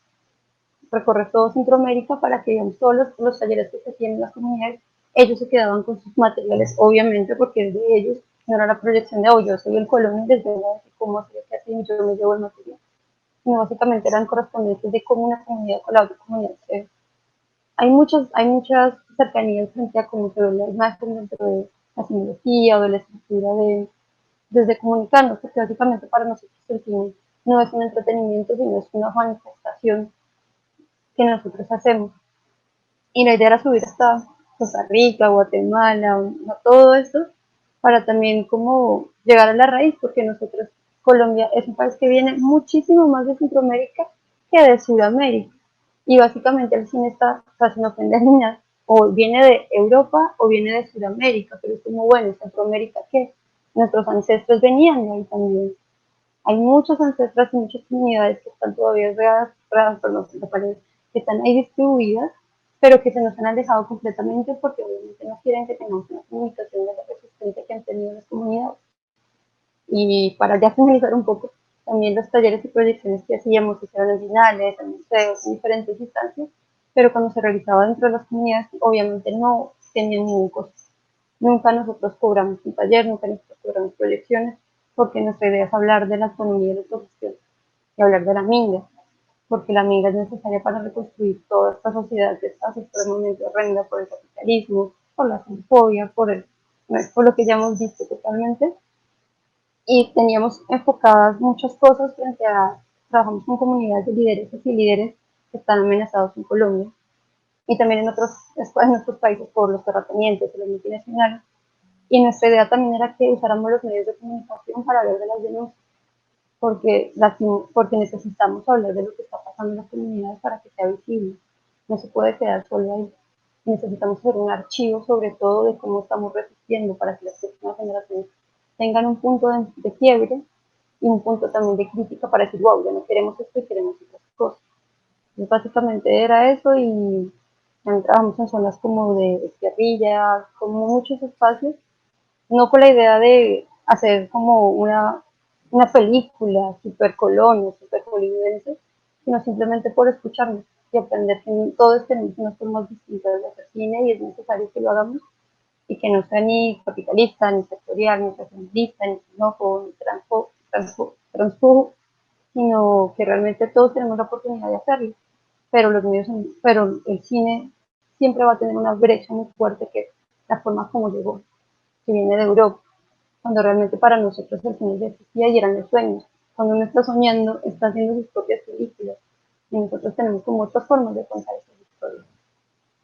L: recorrer todo Centroamérica para que digamos, todos los talleres que se tienen en las comunidades, ellos se quedaban con sus materiales, obviamente, porque es de ellos, no era la proyección de, oh, yo soy el colono y les voy a decir cómo hacer que así yo me llevo el material, sino básicamente eran correspondientes de cómo una comunidad con la otra comunidad se ve. Hay muchas cercanías frente a cómo se ve la imagen dentro de la simbología o de la estructura desde comunicarnos, porque básicamente para nosotros el cine no es un entretenimiento, sino es una manifestación que nosotros hacemos. Y la idea era subir hasta Costa Rica, Guatemala, todo esto, para también como llegar a la raíz, porque nosotros, Colombia es un país que viene muchísimo más de Centroamérica que de Sudamérica, y básicamente el cine está, sin ofender ni nada, o viene de Europa o viene de Sudamérica, pero es como, bueno, Centroamérica, ¿qué? Nuestros ancestros venían de ahí también. Hay muchos ancestros y muchas comunidades que están todavía regadas, que están ahí distribuidas, pero que se nos han alejado completamente porque obviamente no quieren que tengamos una comunicación de la resistencia que han tenido las comunidades. Y para ya finalizar un poco, también los talleres y proyecciones que hacíamos se hicieron en bienales, en museos, en diferentes instancias, pero cuando se realizaba dentro de las comunidades, obviamente no tenían ningún costo. Nunca nosotros cobramos un taller, nunca nosotros cobramos proyecciones, porque nuestra idea es hablar de la autonomía y la autogestión y hablar de la minga, porque la minga es necesaria para reconstruir toda esta sociedad que está supremamente horrenda por el capitalismo, por la xenofobia, por lo que ya hemos visto totalmente. Y teníamos enfocadas muchas cosas frente a, trabajamos con comunidades de lideresas y líderes que están amenazados en Colombia y también en otros países por los terratenientes y los multinacionales. Y nuestra idea también era que usáramos los medios de comunicación para hablar de las denuncias, porque necesitamos hablar de lo que está pasando en las comunidades para que sea visible. No se puede quedar solo ahí. Necesitamos hacer un archivo sobre todo de cómo estamos resistiendo para que las próximas generaciones tengan un punto de quiebre y un punto también de crítica para decir, wow, ya no queremos esto y queremos otras cosas. Entonces, básicamente era eso y también trabajamos en zonas como de guerrilla, como muchos espacios, no con la idea de hacer como una película super colonia, super hollywoodense, sino simplemente por escucharnos y aprender que todos tenemos unas formas distintas de hacer cine y es necesario que lo hagamos y que no sea ni capitalista, ni sectorial, ni regionalista, ni xenófobo, ni transfobo, sino que realmente todos tenemos la oportunidad de hacerlo, pero el cine siempre va a tener una brecha muy fuerte que es la forma como llegó, que viene de Europa, cuando realmente para nosotros el cine ya existía y eran los sueños. Cuando uno está soñando, está haciendo sus propias películas y nosotros tenemos como otras formas de contar esas historias.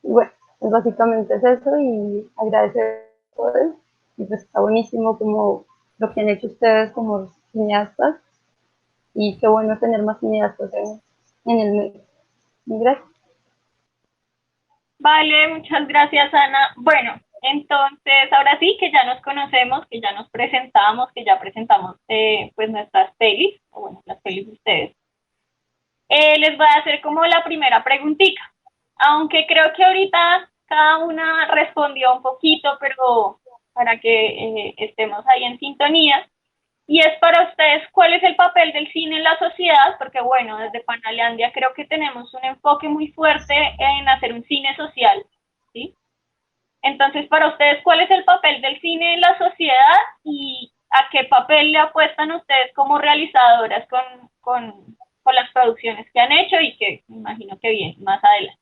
L: Y bueno, pues básicamente es eso y agradecer a todos. Y pues está buenísimo como lo que han hecho ustedes como cineastas y qué bueno tener más cineastas en el medio. Gracias.
F: Vale, muchas gracias, Ana. Bueno, entonces ahora sí que ya nos conocemos, que ya nos presentamos, que ya presentamos pues nuestras pelis, o bueno, las pelis de ustedes. Les voy a hacer como la primera preguntita, aunque creo que ahorita cada una respondió un poquito, pero para que estemos ahí en sintonía. Y es para ustedes, ¿cuál es el papel del cine en la sociedad? Porque bueno, desde Panalandia creo que tenemos un enfoque muy fuerte en hacer un cine social, ¿sí? Entonces, para ustedes, ¿cuál es el papel del cine en la sociedad y a qué papel le apuestan ustedes como realizadoras con las producciones que han hecho y que me imagino que vienen más adelante?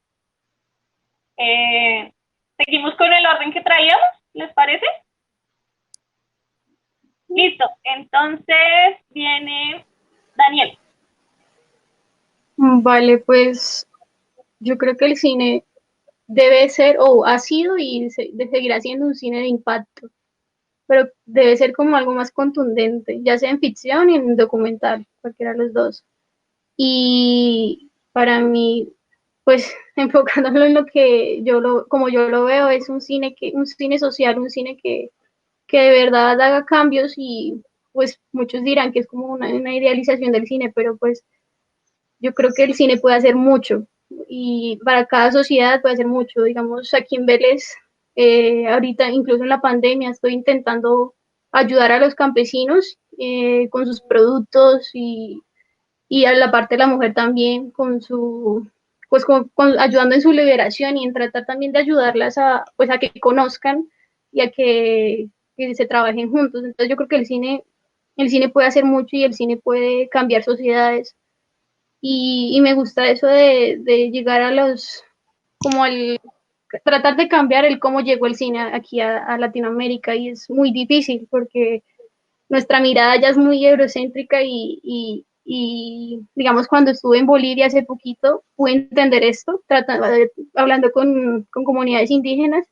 F: ¿Seguimos con el orden que traíamos? ¿Les parece? Listo, entonces viene Daniel.
G: Vale, pues yo creo que el cine debe ser, o ha sido y seguirá siendo un cine de impacto, pero debe ser como algo más contundente, ya sea en ficción y en documental, cualquiera de los dos. Y para mí, pues enfocándolo en lo que como yo lo veo, es un cine social, un cine que de verdad haga cambios y pues muchos dirán que es como una idealización del cine, pero pues yo creo que el cine puede hacer mucho y para cada sociedad puede hacer mucho. Digamos, aquí en Vélez, ahorita incluso en la pandemia estoy intentando ayudar a los campesinos con sus productos y a la parte de la mujer también pues ayudando en su liberación y en tratar también de ayudarlas pues a que conozcan y a que se trabajen juntos. Entonces yo creo que el cine puede hacer mucho y el cine puede cambiar sociedades. Y me gusta eso de llegar tratar de cambiar el cómo llegó el cine aquí a Latinoamérica y es muy difícil porque nuestra mirada ya es muy eurocéntrica y digamos cuando estuve en Bolivia hace poquito pude entender esto, hablando con comunidades indígenas,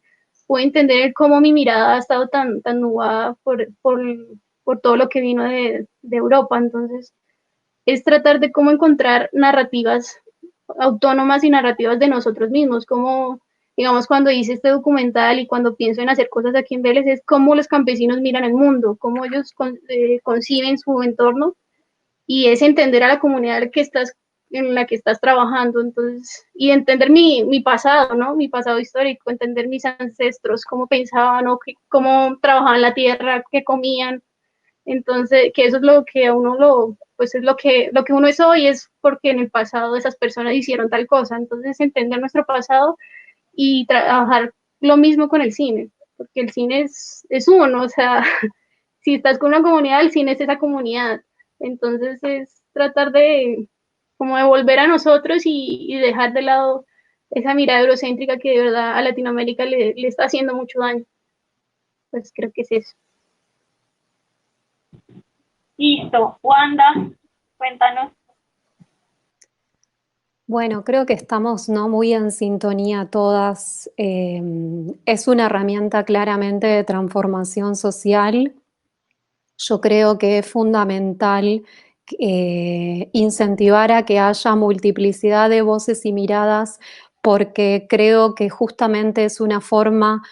G: pude entender cómo mi mirada ha estado tan nublada por todo lo que vino de Europa. Entonces es tratar de cómo encontrar narrativas autónomas y narrativas de nosotros mismos, como digamos cuando hice este documental y cuando pienso en hacer cosas aquí en Vélez, es cómo los campesinos miran el mundo, cómo ellos conciben su entorno y es entender a la comunidad que estás en la que estás trabajando, entonces, y entender mi pasado, ¿no? Mi pasado histórico, entender mis ancestros, cómo pensaban o cómo trabajaban la tierra, qué comían, entonces, que eso es lo que a uno pues es lo que uno es hoy, es porque en el pasado esas personas hicieron tal cosa, entonces entender nuestro pasado y trabajar lo mismo con el cine, porque el cine es uno, o sea, si estás con una comunidad, el cine es esa comunidad, entonces es tratar de como de volver a nosotros y dejar de lado esa mirada eurocéntrica que de verdad a Latinoamérica le está haciendo mucho daño. Pues creo que es eso.
F: Listo. Wanda, cuéntanos.
J: Bueno, creo que estamos ¿no? muy en sintonía todas. Es una herramienta claramente de transformación social. Yo creo que es fundamental incentivar a que haya multiplicidad de voces y miradas, porque creo que justamente es una forma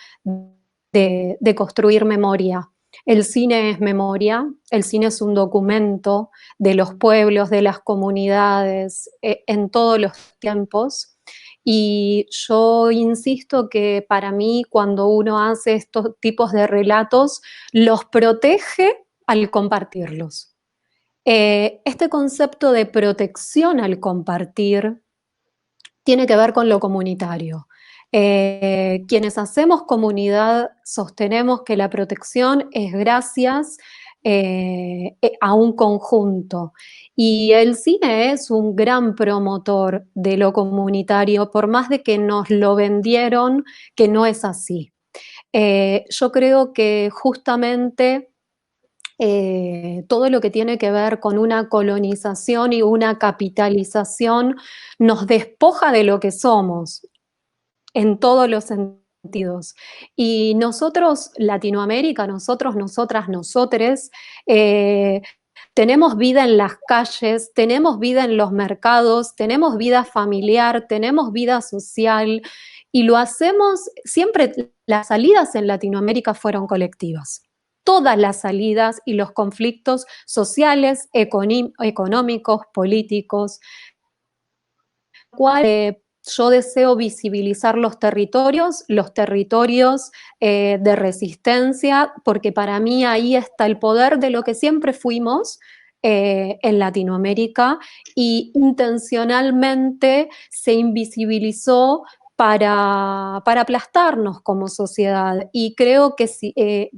J: de construir memoria. El cine es memoria, el cine es un documento de los pueblos, de las comunidades, en todos los tiempos. Y yo insisto que para mí, cuando uno hace estos tipos de relatos, los protege al compartirlos. Este concepto de protección al compartir tiene que ver con lo comunitario. Quienes hacemos comunidad sostenemos que la protección es gracias a un conjunto. Y el cine es un gran promotor de lo comunitario, por más de que nos lo vendieron, que no es así. Yo creo que justamente todo lo que tiene que ver con una colonización y una capitalización nos despoja de lo que somos en todos los sentidos. Y nosotros, Latinoamérica, nosotros, nosotras, nosotres, tenemos vida en las calles, tenemos vida en los mercados, tenemos vida familiar, tenemos vida social, y lo hacemos, siempre las salidas en Latinoamérica fueron colectivas. Todas las salidas y los conflictos sociales, económicos, políticos, yo deseo visibilizar los territorios de resistencia, porque para mí ahí está el poder de lo que siempre fuimos en Latinoamérica, y intencionalmente se invisibilizó para aplastarnos como sociedad. Y creo que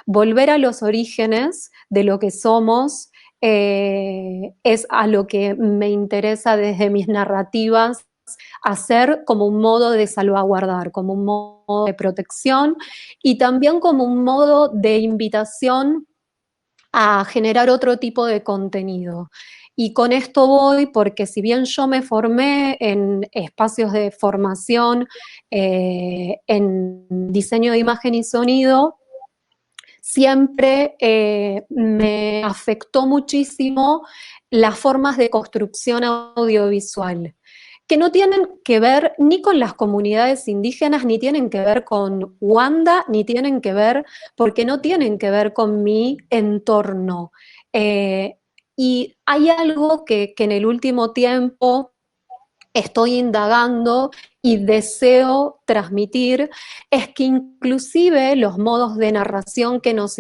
J: volver a los orígenes de lo que somos es a lo que me interesa desde mis narrativas hacer, como un modo de salvaguardar, como un modo de protección, y también como un modo de invitación a generar otro tipo de contenido. Y con esto voy porque, si bien yo me formé en espacios de formación en diseño de imagen y sonido, siempre me afectó muchísimo las formas de construcción audiovisual, que no tienen que ver ni con las comunidades indígenas, ni tienen que ver con Wanda, ni tienen que ver, porque no tienen que ver con mi entorno. Y hay algo que en el último tiempo estoy indagando y deseo transmitir, es que inclusive los modos de narración que nos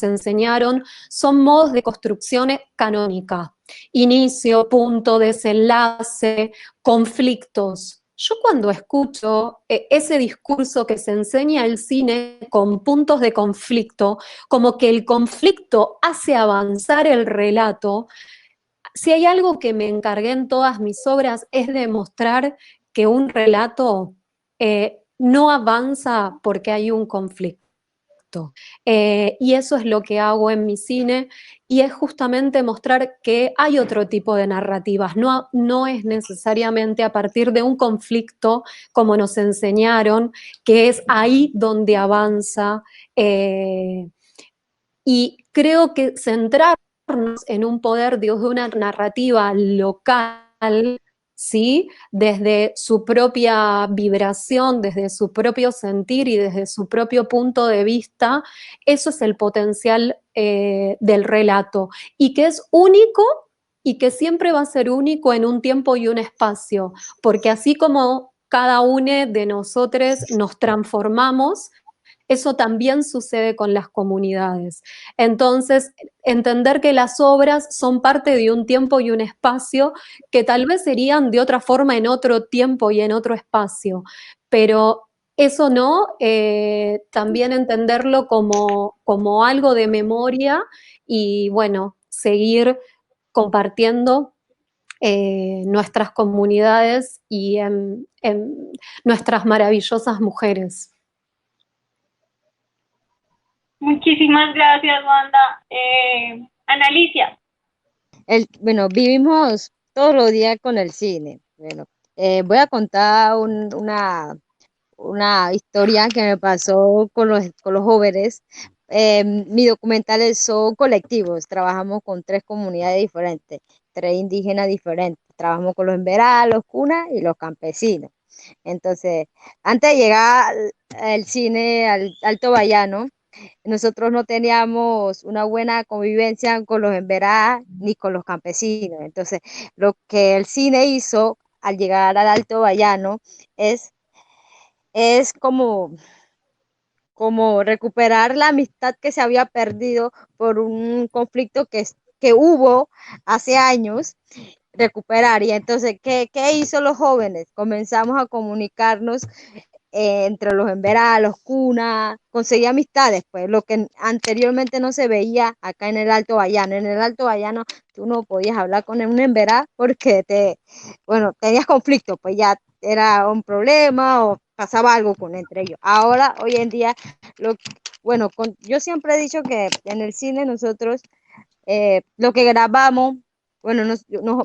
J: enseñaron son modos de construcción canónica: inicio, punto, desenlace, conflictos. Yo, cuando escucho ese discurso que se enseña el cine con puntos de conflicto, como que el conflicto hace avanzar el relato, si hay algo que me encargué en todas mis obras, es demostrar que un relato no avanza porque hay un conflicto. Y eso es lo que hago en mi cine, y es justamente mostrar que hay otro tipo de narrativas. No es necesariamente a partir de un conflicto, como nos enseñaron, que es ahí donde avanza. Y creo que centrarnos en un poder de una narrativa local, ¿sí? Desde su propia vibración, desde su propio sentir y desde su propio punto de vista, eso es el potencial del relato, y que es único y que siempre va a ser único en un tiempo y un espacio, porque así como cada uno de nosotros nos transformamos, eso también sucede con las comunidades. Entonces, entender que las obras son parte de un tiempo y un espacio que tal vez serían de otra forma en otro tiempo y en otro espacio, pero eso no, también entenderlo como algo de memoria y bueno, seguir compartiendo nuestras comunidades y en nuestras maravillosas mujeres.
F: Muchísimas gracias, Wanda. Ana Alicia.
K: Bueno, vivimos todos los días con el cine. Bueno, voy a contar una historia que me pasó con los jóvenes. Mis documentales son colectivos, trabajamos con 3 comunidades diferentes, 3 indígenas diferentes, trabajamos con los emberá, los cunas y los campesinos. Entonces, antes de llegar al cine, al Alto Bayano, nosotros no teníamos una buena convivencia con los emberá ni con los campesinos. Entonces, lo que el cine hizo al llegar al Alto Bayano es como recuperar la amistad que se había perdido por un conflicto que hubo hace años, recuperar. Y entonces, ¿qué hizo los jóvenes? Comenzamos a comunicarnos entre los emberá, los cunas, conseguí amistades, pues lo que anteriormente no se veía acá en el Alto Bayano. En el Alto Bayano tú no podías hablar con un emberá porque tenías conflicto, pues ya era un problema o pasaba algo entre ellos. Ahora, hoy en día, yo siempre he dicho que en el cine nosotros lo que grabamos,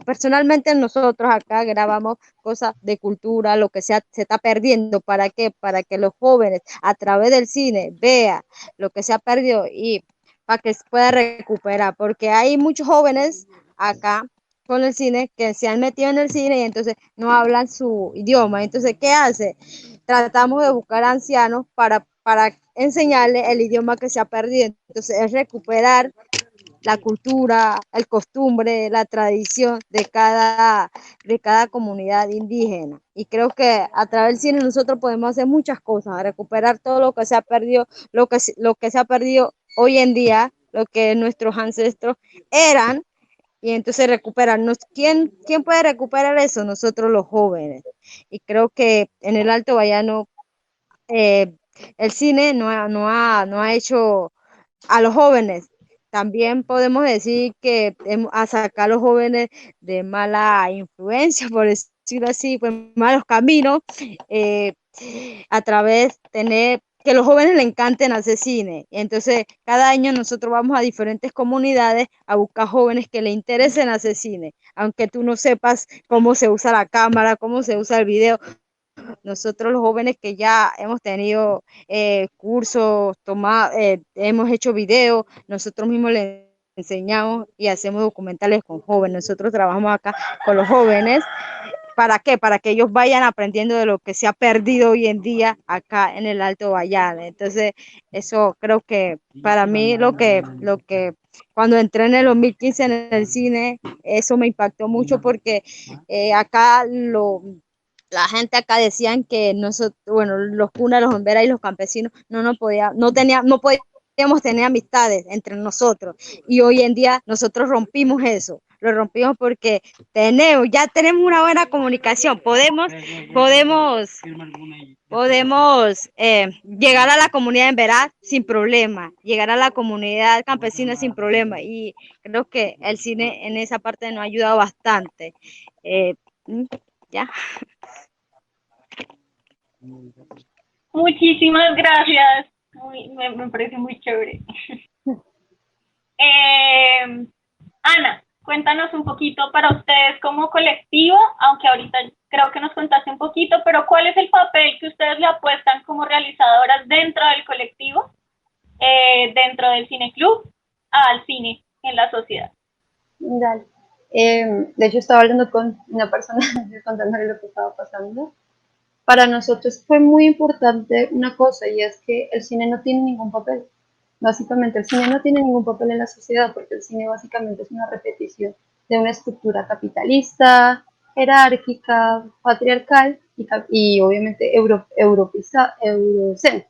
K: personalmente nosotros acá grabamos cosas de cultura, lo que se está perdiendo. ¿Para qué? Para que los jóvenes a través del cine vean lo que se ha perdido y para que se pueda recuperar, porque hay muchos jóvenes acá con el cine que se han metido en el cine y entonces no hablan su idioma. Entonces, ¿qué hace? Tratamos de buscar ancianos para enseñarles el idioma que se ha perdido. Entonces, es recuperar la cultura, el costumbre, la tradición de cada comunidad indígena. Y creo que a través del cine nosotros podemos hacer muchas cosas, recuperar todo lo que se ha perdido, lo que se ha perdido hoy en día, lo que nuestros ancestros eran, y entonces recuperarnos. ¿Quién puede recuperar eso? Nosotros los jóvenes. Y creo que en el Alto Bayano el cine no ha hecho a los jóvenes. También podemos decir que a sacar a los jóvenes de mala influencia, por decirlo así, pues malos caminos, a través de que los jóvenes le encanten hacer cine. Entonces, cada año nosotros vamos a diferentes comunidades a buscar jóvenes que le interesen hacer cine, aunque tú no sepas cómo se usa la cámara, cómo se usa el video. Nosotros los jóvenes que ya hemos tenido cursos, hemos hecho videos, nosotros mismos les enseñamos y hacemos documentales con jóvenes. Nosotros trabajamos acá con los jóvenes. ¿Para qué? Para que ellos vayan aprendiendo de lo que se ha perdido hoy en día acá en el Alto Bayano. Entonces, eso creo que para mí lo que cuando entré en el 2015 en el cine, eso me impactó mucho porque acá la gente acá decían que nosotros, los cunas, los emberá y los campesinos no podíamos tener amistades entre nosotros. Y hoy en día nosotros rompimos eso. Lo rompimos porque ya tenemos una buena comunicación. Podemos llegar a la comunidad emberá sin problema, llegar a la comunidad campesina sin problema. Y creo que el cine en esa parte nos ha ayudado bastante. Ya.
F: Muchísimas gracias. Me parece muy chévere. Ana, cuéntanos un poquito para ustedes como colectivo, aunque ahorita creo que nos contaste un poquito, pero ¿cuál es el papel que ustedes le apuestan como realizadoras dentro del colectivo, dentro del cineclub, al cine en la sociedad?
L: Dale. De hecho, estaba hablando con una persona contándole lo que estaba pasando. Para nosotros fue muy importante una cosa, y es que el cine no tiene ningún papel. Básicamente el cine no tiene ningún papel en la sociedad porque el cine básicamente es una repetición. de una estructura capitalista, jerárquica, patriarcal y obviamente eurocéntrica.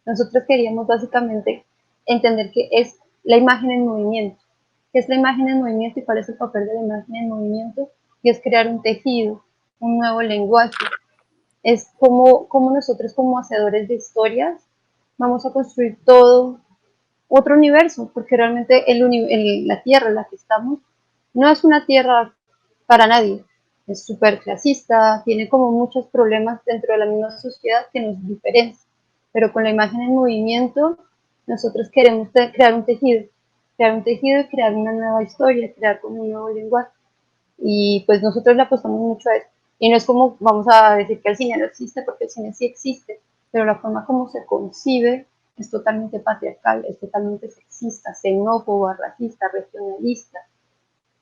L: Nosotros queríamos básicamente entender qué es la imagen en movimiento, qué es la imagen en movimiento y cuál es el papel de la imagen en movimiento, y es crear un tejido, un nuevo lenguaje. Es como nosotros como hacedores de historias vamos a construir todo otro universo, porque realmente la tierra en la que estamos no es una tierra para nadie, es súper clasista, tiene como muchos problemas dentro de la misma sociedad que nos diferencian, pero con la imagen en movimiento nosotros queremos crear un tejido y crear una nueva historia, crear como un nuevo lenguaje, y pues nosotros le apostamos mucho a eso, y no es como vamos a decir que el cine no existe, porque el cine sí existe, pero la forma como se concibe es totalmente patriarcal, es totalmente sexista, xenófoba, racista, regionalista,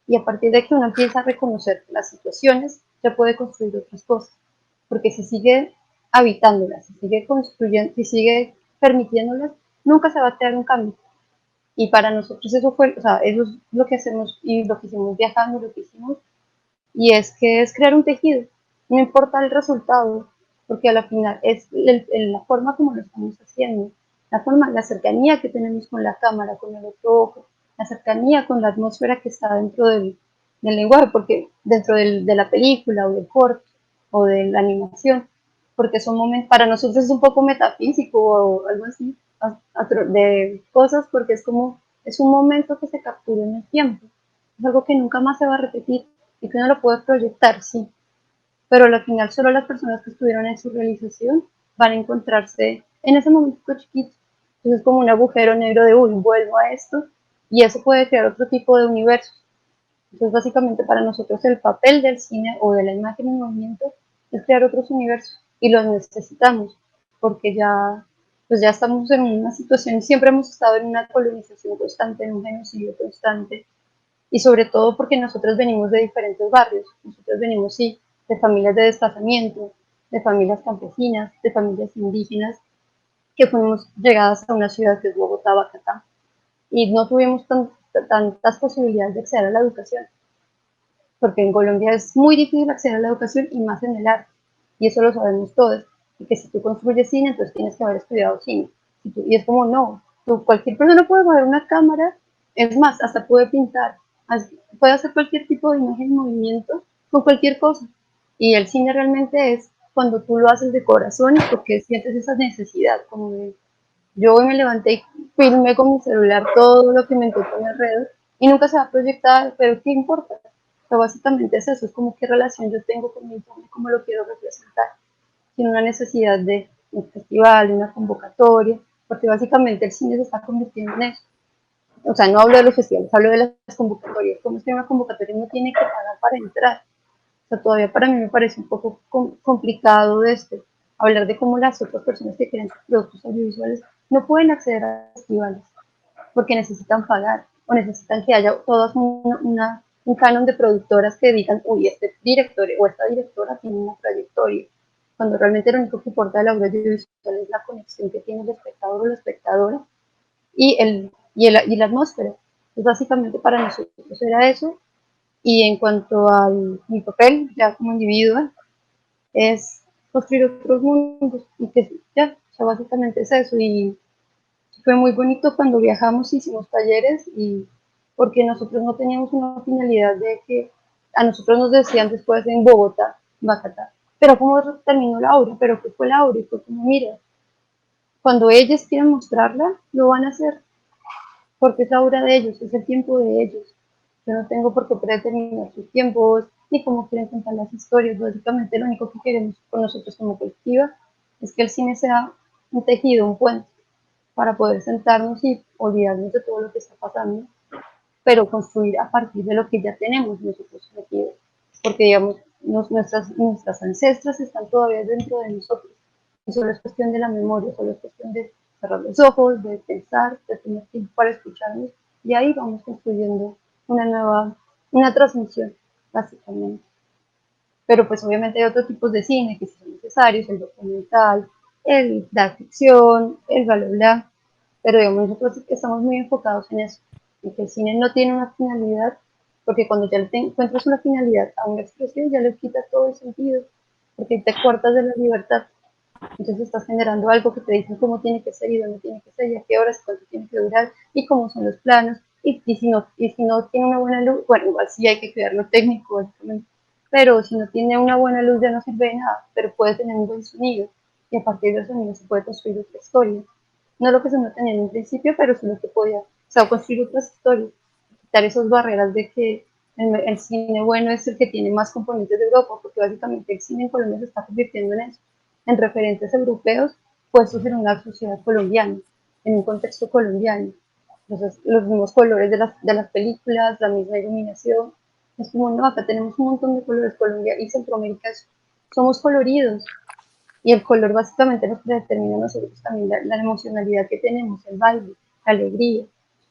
L: y a partir de que uno empieza a reconocer las situaciones, se puede construir otras cosas, porque si sigue habitándolas, si sigue construyendo, si sigue permitiéndolas, nunca se va a crear un cambio. Y para nosotros eso fue, o sea, eso es lo que hacemos y lo que hicimos viajando, lo que hicimos, y es que es crear un tejido, no importa el resultado, porque a la final es la forma como lo estamos haciendo, la cercanía que tenemos con la cámara, con el otro ojo, la cercanía con la atmósfera que está dentro del lenguaje, porque dentro de la película o del corto o de la animación, porque son momentos, para nosotros es un poco metafísico o algo así, de cosas, porque es un momento que se captura en el tiempo, es algo que nunca más se va a repetir y que uno lo puede proyectar, sí, pero al final solo las personas que estuvieron en su realización van a encontrarse en ese momento chiquito. Entonces es como un agujero negro de, uy, vuelvo a esto, y eso puede crear otro tipo de universo. Entonces básicamente para nosotros el papel del cine o de la imagen en movimiento es crear otros universos, y los necesitamos, porque pues ya estamos en una situación, siempre hemos estado en una colonización constante, en un genocidio constante, y sobre todo porque nosotros venimos de diferentes barrios, nosotros venimos, sí, de familias de desplazamiento, de familias campesinas, de familias indígenas, que fuimos llegadas a una ciudad que es Bogotá, Bacatá, y no tuvimos tantas posibilidades de acceder a la educación, porque en Colombia es muy difícil acceder a la educación y más en el arte, y eso lo sabemos todos, y que si tú construyes cine, entonces tienes que haber estudiado cine, y es como no, cualquier persona puede mover una cámara, es más, hasta puede pintar, puede hacer cualquier tipo de imagen en movimiento con cualquier cosa, y el cine realmente es cuando tú lo haces de corazón y porque sientes esa necesidad, como de, yo hoy me levanté y filmé con mi celular todo lo que me encontré a mi alrededor, y nunca se va a proyectar, pero ¿qué importa? Pero básicamente es eso, es como qué relación yo tengo con mi entorno, cómo lo quiero representar, sin una necesidad de un festival, de una convocatoria, porque básicamente el cine se está convirtiendo en eso. O sea, no hablo de los festivales, hablo de las convocatorias. Como es que una convocatoria no tiene que pagar para entrar? O sea, todavía para mí me parece un poco complicado hablar de cómo las otras personas que quieren productos audiovisuales no pueden acceder a festivales, porque necesitan pagar o necesitan que haya todas un canon de productoras que digan, uy, este director o esta directora tiene una trayectoria, cuando realmente lo único que importa del audiovisual es la conexión que tiene el espectador o la espectadora y la atmósfera. Entonces, básicamente para nosotros era eso, y en cuanto a mi papel, ya como individua, es construir otros mundos, y que ya, o sea, básicamente es eso, y fue muy bonito cuando viajamos, hicimos talleres, y porque nosotros no teníamos una finalidad de que a nosotros nos decían después en Bogotá, Bacatá, pero ¿cómo terminó la obra? ¿Pero qué fue la obra? Y fue como, mira, cuando ellos quieran mostrarla, lo van a hacer, porque es la obra de ellos, es el tiempo de ellos. Yo no tengo por qué predeterminar sus tiempos, ni cómo quieren contar las historias. Básicamente lo único que queremos con nosotros como colectiva es que el cine sea un tejido, un puente, para poder sentarnos y olvidarnos de todo lo que está pasando, pero construir a partir de lo que ya tenemos nosotros colectivos. Porque, digamos, nuestras ancestras están todavía dentro de nosotros. Y solo es cuestión de la memoria, solo es cuestión de cerrar los ojos, de pensar, de tener tiempo para escucharnos, y ahí vamos construyendo una transmisión, básicamente. Pero pues obviamente hay otros tipos de cine que son necesarios, el documental, la ficción, el bla, bla, bla, pero digamos nosotros estamos muy enfocados en eso, en que el cine no tiene una finalidad porque cuando ya le encuentras una finalidad a una expresión, ya le quitas todo el sentido, porque te cortas de la libertad. Entonces estás generando algo que te dicen cómo tiene que ser y dónde tiene que ser y a qué horas, cuánto tiene que durar y cómo son los planos. Y si no tiene una buena luz, bueno, igual sí hay que cuidar lo técnico, básicamente, pero si no tiene una buena luz ya no sirve de nada, pero puede tener un buen sonido y a partir del sonido se puede construir otra historia. No lo que se no tenía en un principio, pero sí lo que podía, o sea, construir otras historias, quitar esas barreras de que el cine bueno es el que tiene más componentes de Europa, porque básicamente el cine en Colombia se está convirtiendo en eso, en referentes europeos puestos en una sociedad colombiana, en un contexto colombiano. Entonces, los mismos colores de las películas, la misma iluminación, es como, no, acá tenemos un montón de colores, Colombia y Centroamérica somos coloridos, y el color básicamente nos determina a nosotros también la emocionalidad que tenemos, el baile, la alegría,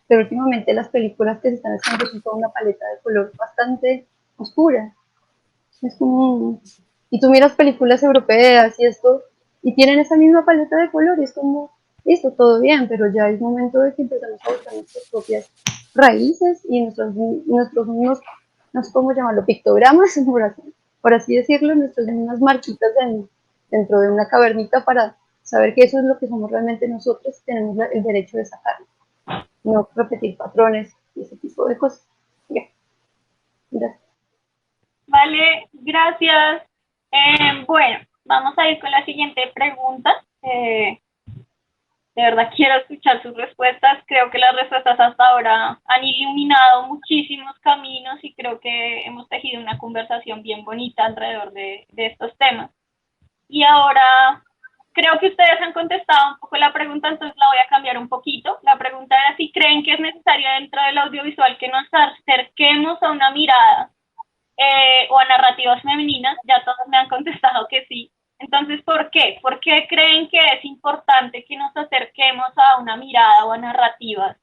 L: pero últimamente las películas que se están haciendo son con una paleta de color bastante oscura, es como, y tú miras películas europeas y esto, y tienen esa misma paleta de colores, como, listo, todo bien, pero ya es momento de que empezamos a buscar nuestras propias raíces y nuestros mismos, no sé cómo llamarlo, pictogramas, por así decirlo, nuestras mismas marquitas dentro de una cavernita para saber que eso es lo que somos realmente nosotros, tenemos el derecho de sacarlo, no repetir patrones y ese tipo de cosas. Ya. Gracias.
F: Vale, gracias. Bueno, vamos a ir con la siguiente pregunta. De verdad quiero escuchar sus respuestas. Creo que las respuestas hasta ahora han iluminado muchísimos caminos y creo que hemos tejido una conversación bien bonita alrededor de estos temas. Y ahora creo que ustedes han contestado un poco la pregunta, entonces la voy a cambiar un poquito. La pregunta era si creen que es necesario dentro del audiovisual que nos acerquemos a una mirada o a narrativas femeninas. Ya todos me han contestado que sí. Entonces, ¿por qué? ¿Por qué creen que es importante que nos acerquemos a una mirada o a narrativas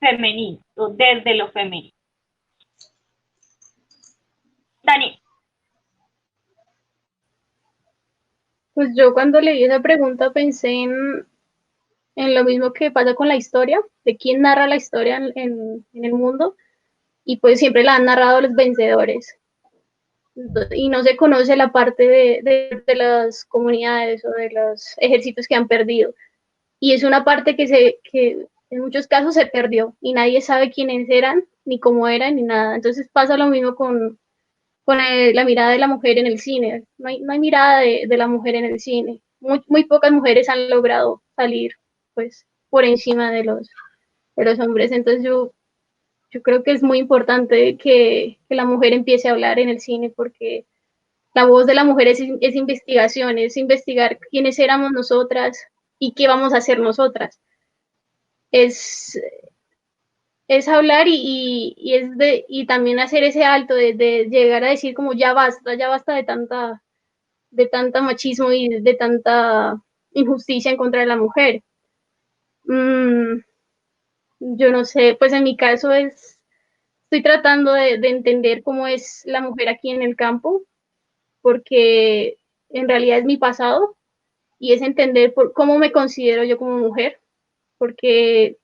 F: femeninas o desde lo femenino? Dani.
G: Pues yo cuando leí esa pregunta pensé en lo mismo que pasa con la historia, de quién narra la historia en el mundo, y pues siempre la han narrado los vencedores. Y no se conoce la parte de las comunidades o de los ejércitos que han perdido. Y es una parte que en muchos casos se perdió y nadie sabe quiénes eran, ni cómo eran, ni nada. Entonces pasa lo mismo con la mirada de la mujer en el cine. No hay mirada de la mujer en el cine. Muy pocas mujeres han logrado salir pues por encima de los hombres. Entonces yo creo que es muy importante que la mujer empiece a hablar en el cine, porque la voz de la mujer es investigación, es investigar quiénes éramos nosotras y qué vamos a hacer nosotras. Es hablar y también hacer ese alto de llegar a decir como ya basta de tanta machismo y de tanta injusticia en contra de la mujer. Yo no sé, pues en mi caso estoy tratando de entender cómo es la mujer aquí en el campo, porque en realidad es mi pasado y es entender cómo me considero yo como mujer, porque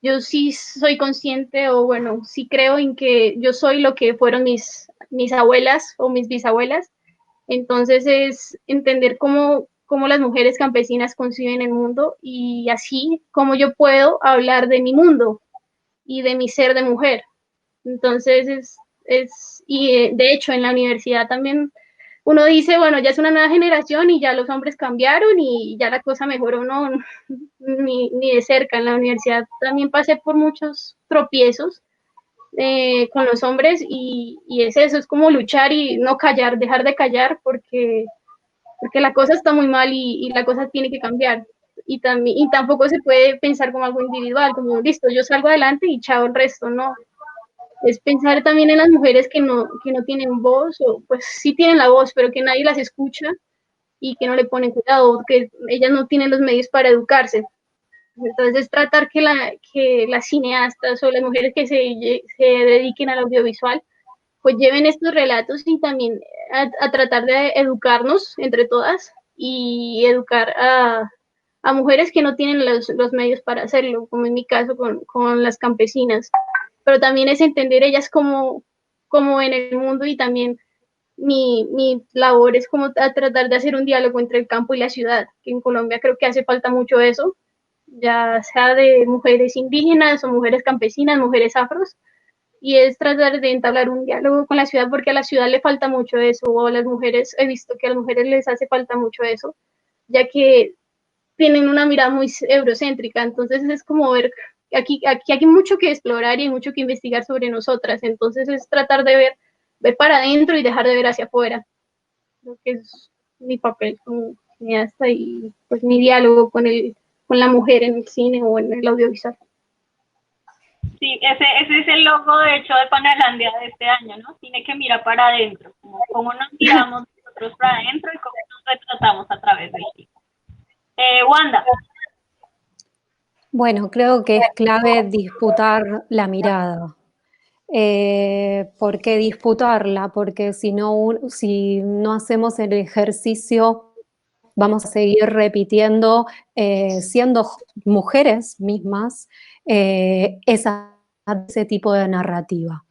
G: yo sí soy consciente, o bueno, sí creo en que yo soy lo que fueron mis abuelas o mis bisabuelas. Entonces es entender cómo las mujeres campesinas conciben el mundo y así cómo yo puedo hablar de mi mundo y de mi ser de mujer. Entonces de hecho en la universidad también uno dice, bueno, ya es una nueva generación y ya los hombres cambiaron y ya la cosa mejoró, no, ni de cerca. En la universidad también pasé por muchos tropiezos con los hombres y es eso, es como luchar y no callar, dejar de callar porque la cosa está muy mal y la cosa tiene que cambiar. Y tampoco se puede pensar como algo individual, como listo, yo salgo adelante y chao el resto, no. Es pensar también en las mujeres que no tienen voz, o pues sí tienen la voz, pero que nadie las escucha y que no le ponen cuidado, que ellas no tienen los medios para educarse. Entonces, tratar que las cineastas o las mujeres que se dediquen al audiovisual, pues lleven estos relatos y también a tratar de educarnos entre todas y educar a mujeres que no tienen los medios para hacerlo, como en mi caso con las campesinas. pero también es entender ellas como en el mundo, y también mi labor es como tratar de hacer un diálogo entre el campo y la ciudad, que en Colombia creo que hace falta mucho eso, ya sea de mujeres indígenas o mujeres campesinas, mujeres afros, y es tratar de entablar un diálogo con la ciudad, porque a la ciudad le falta mucho eso, o a las mujeres, he visto que a las mujeres les hace falta mucho eso, ya que tienen una mirada muy eurocéntrica, entonces es como ver, aquí hay mucho que explorar y hay mucho que investigar sobre nosotras, entonces es tratar de ver para adentro y dejar de ver hacia afuera. Creo que es mi papel como cineasta y pues mi diálogo con la mujer en el cine o en el audiovisual.
F: Sí, ese es el logo, de hecho, de Panalandia de este año, ¿no? Cine que mira para adentro, como cómo nos miramos nosotros para adentro y cómo nos retratamos a través del cine. Wanda.
J: Bueno, creo que es clave disputar la mirada. ¿Por qué disputarla? Porque si no hacemos el ejercicio, vamos a seguir repitiendo, siendo mujeres mismas, ese tipo de narrativa.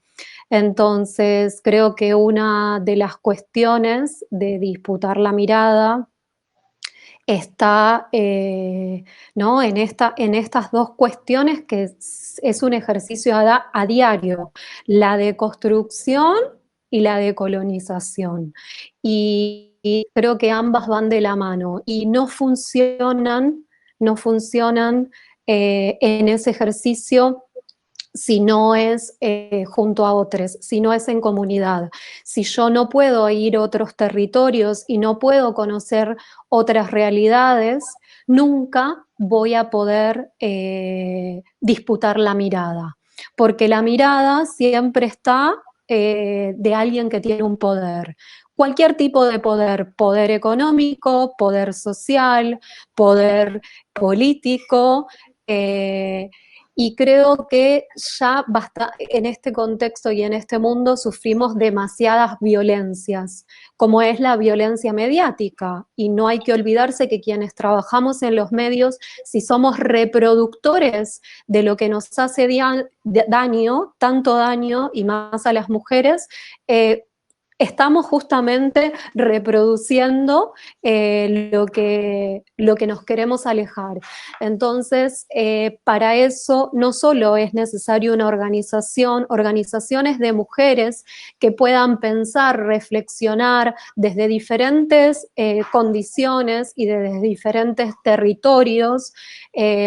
J: Entonces, creo que una de las cuestiones de disputar la mirada está ¿no? en estas dos cuestiones, que es un ejercicio a diario, la deconstrucción y la decolonización. Y creo que ambas van de la mano y no funcionan en ese ejercicio si no es junto a otros, si no es en comunidad. Si yo no puedo ir a otros territorios y no puedo conocer otras realidades, nunca voy a poder disputar la mirada, porque la mirada siempre está de alguien que tiene un poder. Cualquier tipo de poder, poder económico, poder social, poder político, y creo que ya basta, en este contexto y en este mundo sufrimos demasiadas violencias, como es la violencia mediática, y no hay que olvidarse que quienes trabajamos en los medios, si somos reproductores de lo que nos hace daño, tanto daño y más a las mujeres, estamos justamente reproduciendo lo que nos queremos alejar. Entonces, para eso no solo es necesario una organizaciones de mujeres que puedan pensar, reflexionar desde diferentes condiciones y desde diferentes territorios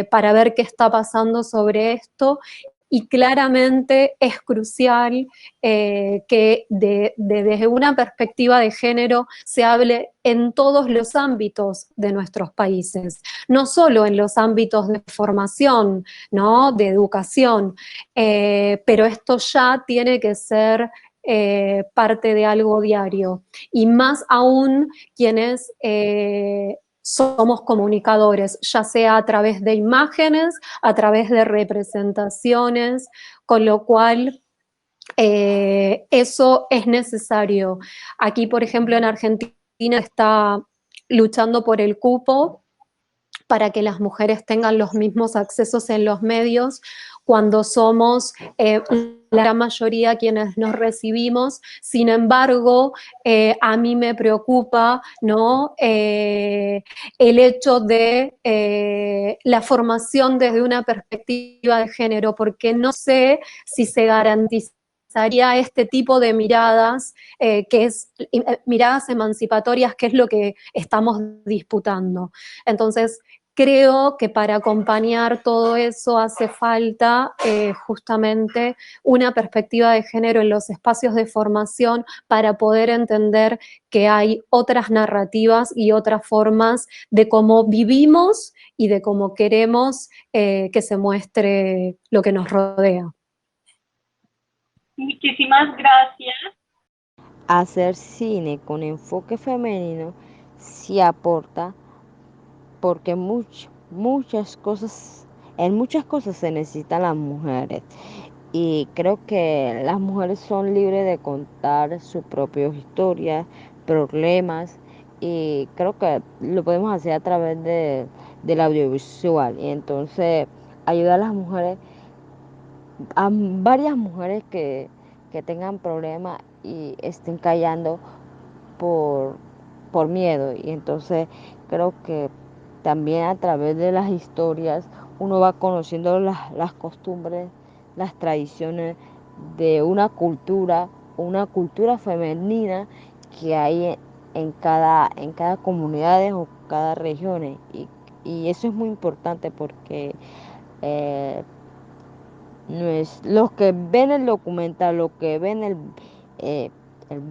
J: para ver qué está pasando sobre esto. Y claramente es crucial que desde una perspectiva de género se hable en todos los ámbitos de nuestros países, no solo en los ámbitos de formación, ¿no? De educación, pero esto ya tiene que ser parte de algo diario, y más aún quienes somos comunicadores, ya sea a través de imágenes, a través de representaciones, con lo cual eso es necesario. Aquí, por ejemplo, en Argentina está luchando por el cupo para que las mujeres tengan los mismos accesos en los medios, cuando somos la gran mayoría quienes nos recibimos. Sin embargo, a mí me preocupa, ¿no? El hecho de la formación desde una perspectiva de género, porque no sé si se garantizaría este tipo de miradas, que es miradas emancipatorias, que es lo que estamos disputando. Entonces, creo que para acompañar todo eso hace falta justamente una perspectiva de género en los espacios de formación, para poder entender que hay otras narrativas y otras formas de cómo vivimos y de cómo queremos que se muestre lo que nos rodea.
F: Muchísimas gracias.
K: Hacer cine con enfoque femenino sí aporta, porque en muchas cosas se necesitan las mujeres, y creo que las mujeres son libres de contar sus propias historias, problemas, y creo que lo podemos hacer a través del audiovisual, y entonces ayudar a las mujeres a varias mujeres que tengan problemas y estén callando por, por miedo. Y entonces creo que también a través de las historias uno va conociendo las costumbres, las tradiciones de una cultura femenina que hay en cada comunidad o cada región. Y eso es muy importante porque eh, no es los que ven el documental, los que ven el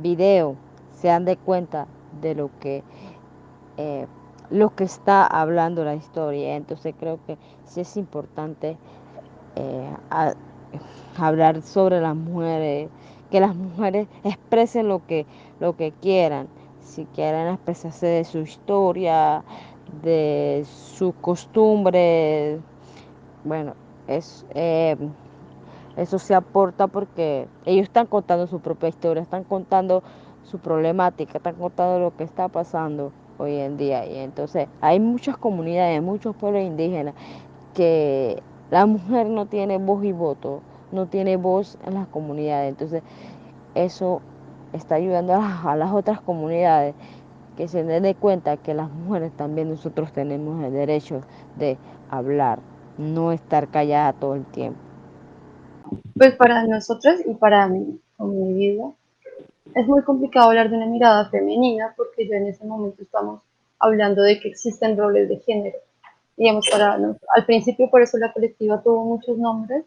K: video, se dan de cuenta de lo que está hablando la historia. Entonces creo que sí es importante hablar sobre las mujeres, que las mujeres expresen lo que quieran, si quieren expresarse de su historia, de sus costumbres. Bueno, es, eso se aporta porque ellos están contando su propia historia, están contando su problemática, están contando lo que está pasando hoy en día. Y entonces hay muchas comunidades, muchos pueblos indígenas que la mujer no tiene voz y voto, no tiene voz en las comunidades. Entonces eso está ayudando a las otras comunidades que se den de cuenta que las mujeres también nosotros tenemos el derecho de hablar, no estar calladas todo el tiempo.
L: Pues para nosotras y para mí, como mi vida, es muy complicado hablar de una mirada femenina porque ya en ese momento estamos hablando de que existen roles de género. Digamos, al principio por eso la colectiva tuvo muchos nombres,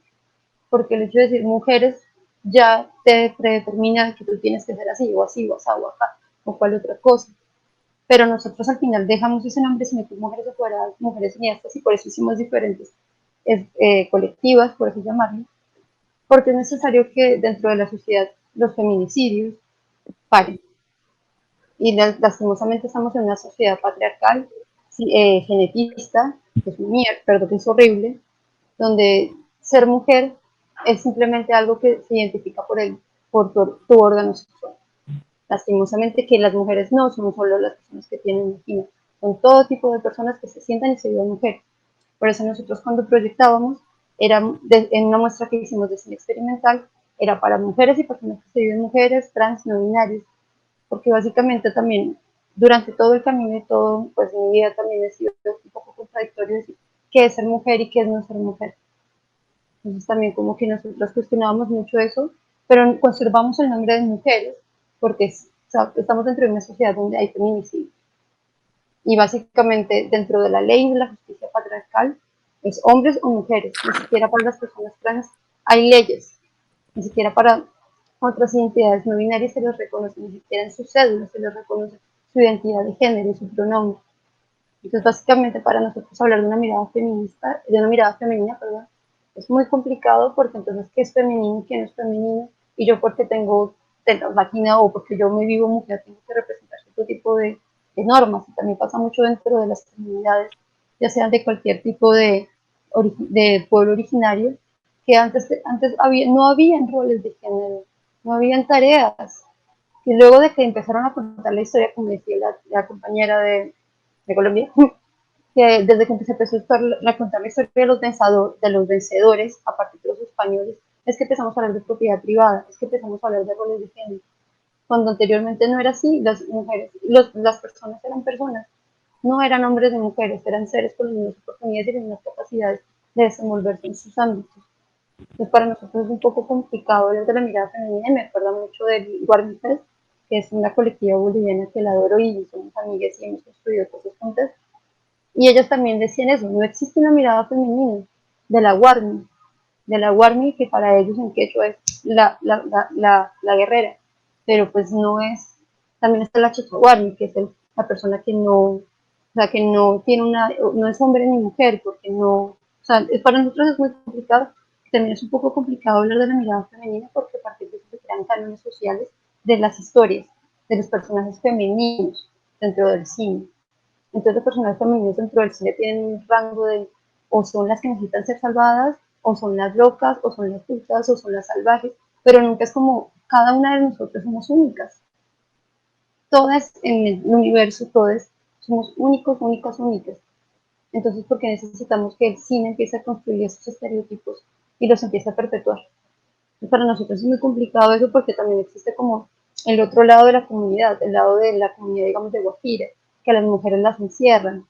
L: porque el hecho de decir mujeres ya te predetermina que tú tienes que ser así, o así, o así, o acá, o cual otra cosa. Pero nosotros al final dejamos ese nombre sin meter mujeres afuera, mujeres cineastas, y por eso hicimos diferentes colectivas, por así llamarlo, porque es necesario que dentro de la sociedad los feminicidios paren. Y lastimosamente estamos en una sociedad patriarcal, genetista, que es mierda, que es horrible, donde ser mujer es simplemente algo que se identifica por tu órgano sexual. Lastimosamente que las mujeres no son solo las personas que tienen vagina, son todo tipo de personas que se sientan y se viven mujer. Por eso nosotros cuando proyectábamos, en una muestra que hicimos de cine experimental, era para mujeres y personas que se viven mujeres, trans, no binarias, porque básicamente también durante todo el camino y todo, pues mi vida también ha sido un poco contradictorio decir qué es ser mujer y qué es no ser mujer. Entonces también como que nosotros cuestionábamos mucho eso, pero conservamos el nombre de mujeres porque estamos dentro de una sociedad donde hay feminicidio. Y básicamente dentro de la ley de la justicia patriarcal es hombres o mujeres, ni siquiera para las personas trans hay leyes, ni siquiera para otras identidades no binarias se les reconoce, ni siquiera en sus cédulas se les reconoce su identidad de género y su pronombre. Entonces básicamente para nosotros hablar de una mirada feminista, de una mirada femenina, perdón, es muy complicado porque entonces qué es femenino y qué no es femenino, y yo porque tengo vagina o porque yo me vivo mujer tengo que representar cierto tipo de normas. Y también pasa mucho dentro de las comunidades, ya sean de cualquier tipo de pueblo originario, que antes no habían roles de género, no habían tareas. Y luego de que empezaron a contar la historia, como decía la compañera de Colombia, que desde que se empezó a contar la historia de los vencedores a partir de los españoles, es que empezamos a hablar de propiedad privada, es que empezamos a hablar de roles de género. Cuando anteriormente no era así, las mujeres, las personas eran personas, no eran hombres y mujeres, eran seres con las mismas oportunidades y las mismas capacidades de desenvolverse en sus ámbitos. Entonces para nosotros es un poco complicado hablar de la mirada femenina, y me acuerdo mucho de Guarditas, que es una colectiva boliviana que la adoro y somos amigas y hemos construido cosas juntas. Y ellas también decían eso, no existe una mirada femenina de la Guarmi, que para ellos en quechua es la guerrera, pero pues no es, también está la Chechaguarmi, que es la persona que no tiene no es hombre ni mujer, porque no, o sea, para nosotros es muy complicado. También es un poco complicado hablar de la mirada femenina porque a partir de eso se crean cánones sociales de las historias, de los personajes femeninos dentro del cine. Entonces los personajes femeninos dentro del cine tienen un rango de o son las que necesitan ser salvadas, o son las locas, o son las putas, o son las salvajes, pero nunca es como cada una de nosotros somos únicas. Todas en el universo, todas somos únicos, únicas, únicas. Entonces, ¿por qué necesitamos que el cine empiece a construir esos estereotipos y los empieza a perpetuar. Y para nosotros es muy complicado eso porque también existe como el otro lado de la comunidad, el lado de la comunidad, digamos, de Guajira, que a las mujeres las encierran.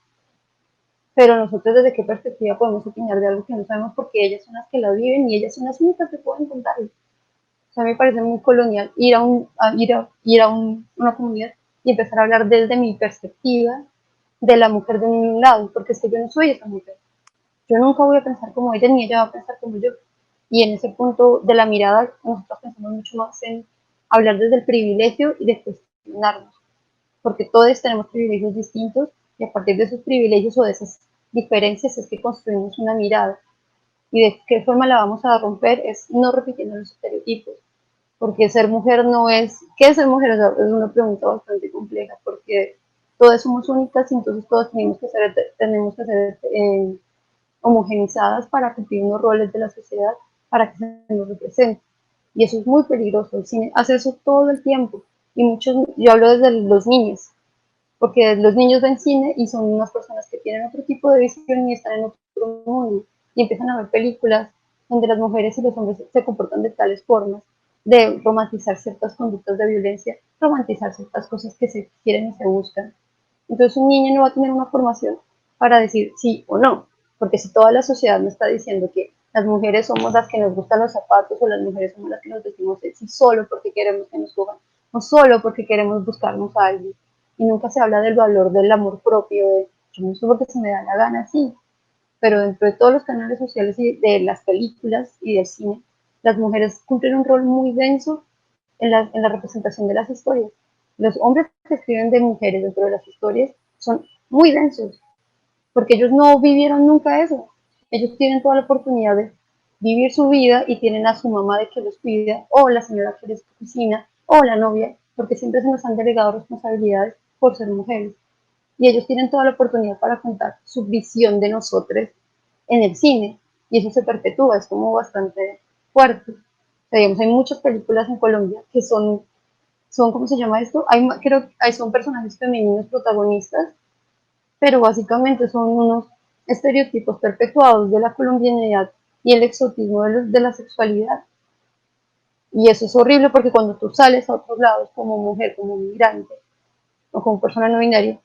L: Pero nosotros desde qué perspectiva podemos opinar de algo que no sabemos porque ellas son las que la viven y ellas son las únicas que pueden contarlo. O sea, me parece muy colonial ir a una comunidad y empezar a hablar desde mi perspectiva de la mujer de un lado, porque es que yo no soy esa mujer. Yo nunca voy a pensar como ella, ni ella va a pensar como yo. Y en ese punto de la mirada, nosotros pensamos mucho más en hablar desde el privilegio y de cuestionarnos, porque todos tenemos privilegios distintos y a partir de esos privilegios o de esas diferencias es que construimos una mirada. Y de qué forma la vamos a romper es no repitiendo los estereotipos, porque ser mujer no es, ¿qué es ser mujer? O sea, es una pregunta bastante compleja, porque todas somos únicas y entonces todas tenemos que ser homogenizadas para cumplir unos roles de la sociedad para que se nos represente. Y eso es muy peligroso. El cine hace eso todo el tiempo. Y muchos, yo hablo desde los niños, porque los niños ven cine y son unas personas que tienen otro tipo de visión y están en otro mundo. Y empiezan a ver películas donde las mujeres y los hombres se comportan de tales formas, de romantizar ciertas conductas de violencia, romantizar ciertas cosas que se quieren y se buscan. Entonces un niño no va a tener una formación para decir sí o no, porque si toda la sociedad me está diciendo que las mujeres somos las que nos gustan los zapatos o las mujeres somos las que nos decimos sí solo porque queremos que nos cojan o solo porque queremos buscarnos a alguien, y nunca se habla del valor del amor propio, de yo no sé porque se me da la gana, sí, pero dentro de todos los canales sociales y de las películas y del cine, las mujeres cumplen un rol muy denso en la representación de las historias. Los hombres que escriben de mujeres dentro de las historias son muy densos, porque ellos no vivieron nunca eso. Ellos tienen toda la oportunidad de vivir su vida y tienen a su mamá de que los cuida, o la señora que les cocina, o la novia, porque siempre se nos han delegado responsabilidades por ser mujeres. Y ellos tienen toda la oportunidad para contar su visión de nosotros en el cine, y eso se perpetúa, es como bastante fuerte. O sea, digamos, hay muchas películas en Colombia que son ¿cómo se llama esto? Creo que son personajes femeninos protagonistas, pero básicamente son unos estereotipos perpetuados de la colombianidad y el exotismo de la sexualidad. Y eso es horrible porque cuando tú sales a otros lados como mujer, como migrante o como persona no binaria,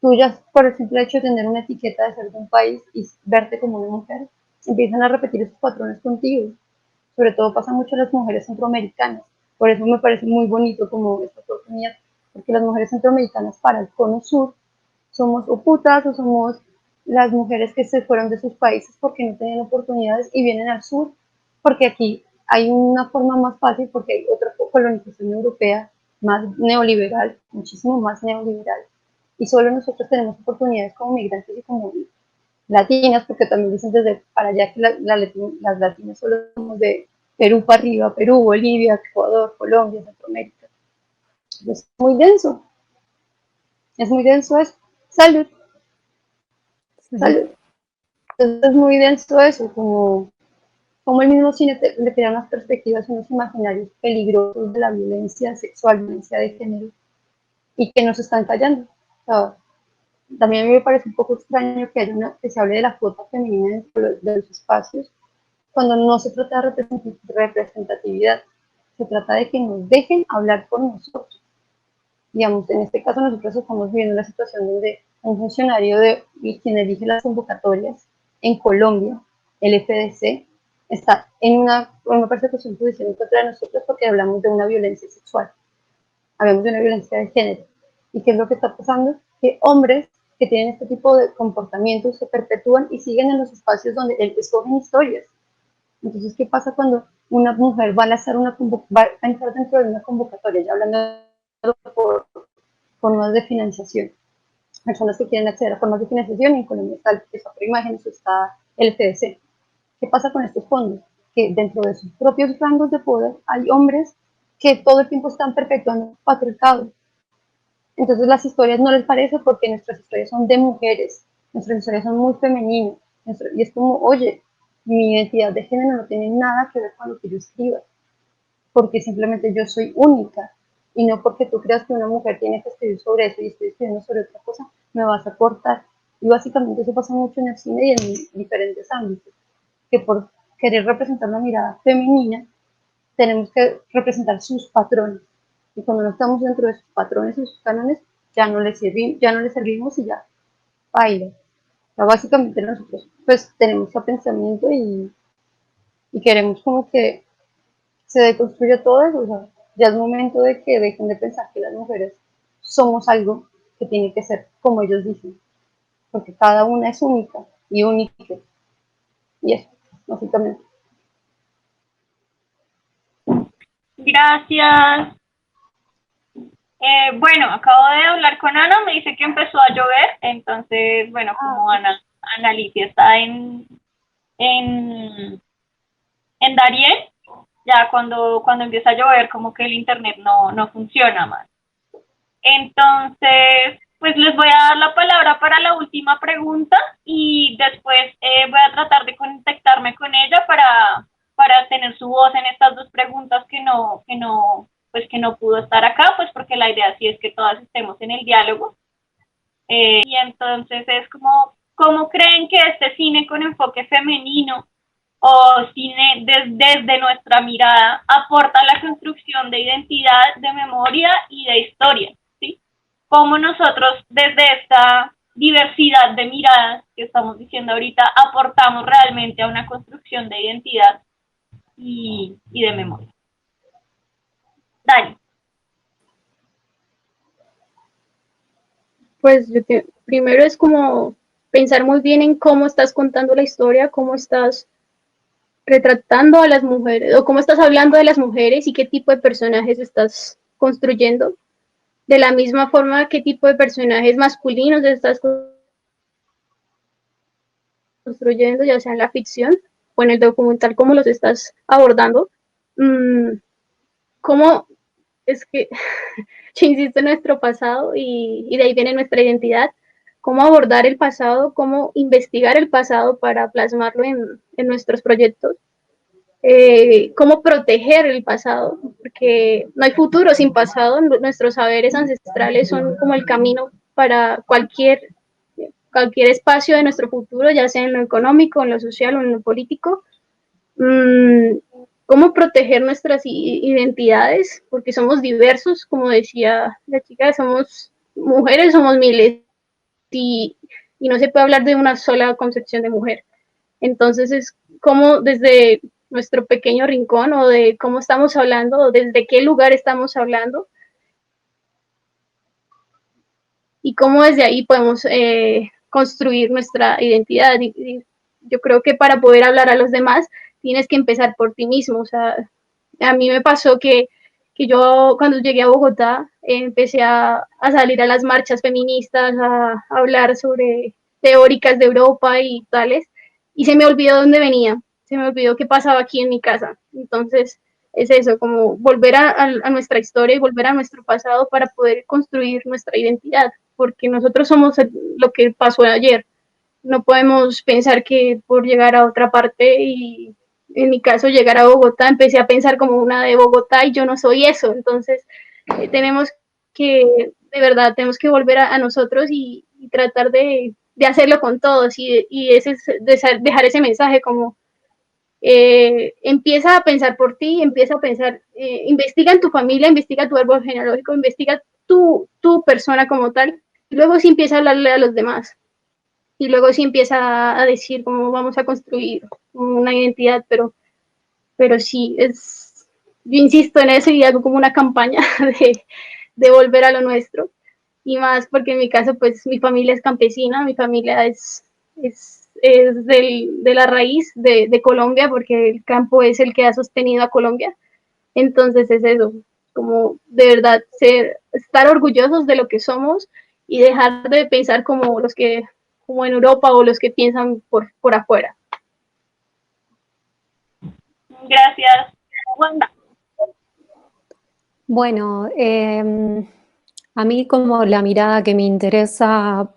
L: tú ya por el simple hecho de tener una etiqueta de ser de un país y verte como una mujer, empiezan a repetir esos patrones contigo. Sobre todo pasa mucho en las mujeres centroamericanas. Por eso me parece muy bonito como esta oportunidad, porque las mujeres centroamericanas para el cono sur somos o putas o somos las mujeres que se fueron de sus países porque no tenían oportunidades y vienen al sur, porque aquí hay una forma más fácil, porque hay otra colonización europea más neoliberal, muchísimo más neoliberal, y solo nosotros tenemos oportunidades como migrantes y como latinas, porque también dicen desde para allá que las latinas solo somos de Perú para arriba, Perú, Bolivia, Ecuador, Colombia, Centroamérica. Es muy denso. Es muy denso eso. Salud. Salud. Entonces es muy denso eso, como el mismo cine le crea unas perspectivas, unos imaginarios peligrosos de la violencia sexual, violencia de género, y que nos están callando. O sea, también a mí me parece un poco extraño que se hable de la cuota femenina dentro de los espacios, cuando no se trata de representatividad, se trata de que nos dejen hablar por nosotros. Digamos, en este caso nosotros estamos viviendo una situación donde un funcionario de quien elige las convocatorias en Colombia, el FDC, está en una persecución judicial en contra de nosotros porque hablamos de una violencia sexual, hablamos de una violencia de género. ¿Y qué es lo que está pasando? Que hombres que tienen este tipo de comportamientos se perpetúan y siguen en los espacios donde escogen historias. Entonces, ¿qué pasa cuando una mujer va a entrar dentro de una convocatoria, ya hablando por formas de financiación? Personas que quieren acceder a formas de financiación, y en Colombia está por imágenes, está el FDC. ¿Qué pasa con estos fondos? Que dentro de sus propios rangos de poder hay hombres que todo el tiempo están perpetuando el patriarcado. Entonces las historias no les parece porque nuestras historias son de mujeres, nuestras historias son muy femeninas, y es como, oye, mi identidad de género no tiene nada que ver con lo que yo escriba, porque simplemente yo soy única, y no porque tú creas que una mujer tiene que escribir sobre eso y estoy escribiendo sobre otra cosa, me vas a aportar. Y básicamente eso pasa mucho en el cine y en diferentes ámbitos, que querer representar una mirada femenina, tenemos que representar sus patrones. Y cuando no estamos dentro de sus patrones y sus cánones, ya no les servimos y ya baila. O sea, básicamente nosotros pues tenemos ese pensamiento y queremos como que se deconstruya todo eso. O sea, ya es momento de que dejen de pensar que las mujeres somos algo que tiene que ser como ellos dicen, porque cada una es única y única. Y eso, básicamente.
F: Gracias. Bueno, acabo de hablar con Ana, me dice que empezó a llover, entonces, bueno, como Ana Alicia está en Darién, ya cuando empieza a llover como que el internet no funciona más. Entonces, pues les voy a dar la palabra para la última pregunta y después voy a tratar de contactarme con ella para tener su voz en estas dos preguntas que no pudo estar acá, pues porque la idea sí es que todas estemos en el diálogo. Y entonces es como, ¿cómo creen que este cine con enfoque femenino o cine desde nuestra mirada aporta a la construcción de identidad, de memoria y de historia? ¿Sí? ¿Cómo nosotros desde esta diversidad de miradas que estamos diciendo ahorita aportamos realmente a una construcción de identidad y de memoria? Dani.
G: Pues primero es como pensar muy bien en cómo estás contando la historia, cómo estás retratando a las mujeres o cómo estás hablando de las mujeres y qué tipo de personajes estás construyendo. De la misma forma, qué tipo de personajes masculinos estás construyendo, ya sea en la ficción o en el documental, cómo los estás abordando. Cómo es que yo insisto en nuestro pasado y de ahí viene nuestra identidad, cómo abordar el pasado, cómo investigar el pasado para plasmarlo en nuestros proyectos, cómo proteger el pasado, porque no hay futuro sin pasado, nuestros saberes ancestrales son como el camino para cualquier espacio de nuestro futuro, ya sea en lo económico, en lo social o en lo político. Cómo proteger nuestras identidades, porque somos diversos, como decía la chica, somos mujeres, somos miles, y no se puede hablar de una sola concepción de mujer. Entonces es como desde nuestro pequeño rincón o de cómo estamos hablando o desde qué lugar estamos hablando y cómo desde ahí podemos construir nuestra identidad. Y yo creo que para poder hablar a los demás tienes que empezar por ti mismo. O sea, a mí me pasó que yo cuando llegué a Bogotá empecé a salir a las marchas feministas, a hablar sobre teóricas de Europa y tales, y se me olvidó dónde venía, se me olvidó qué pasaba aquí en mi casa. Entonces es eso, como volver a nuestra historia y volver a nuestro pasado para poder construir nuestra identidad, porque nosotros somos lo que pasó ayer. No podemos pensar que por llegar a otra parte y en mi caso llegar a Bogotá, empecé a pensar como una de Bogotá y yo no soy eso. Entonces tenemos que, de verdad, tenemos que volver a nosotros y tratar de hacerlo con todos y ese es dejar ese mensaje como empieza a pensar por ti, empieza a pensar, investiga en tu familia, investiga tu árbol genealógico, investiga tu persona como tal, y luego sí empieza a hablarle a los demás. Y luego sí empieza a decir cómo vamos a construir una identidad, pero sí, yo insisto en eso y hago como una campaña de volver a lo nuestro. Y más porque en mi caso, pues mi familia es campesina, mi familia es de la raíz de Colombia, porque el campo es el que ha sostenido a Colombia. Entonces es eso, como de verdad estar orgullosos de lo que somos y dejar de pensar como en Europa o los que piensan por afuera.
F: Gracias. Wanda.
J: Bueno, a mí como la mirada que me interesa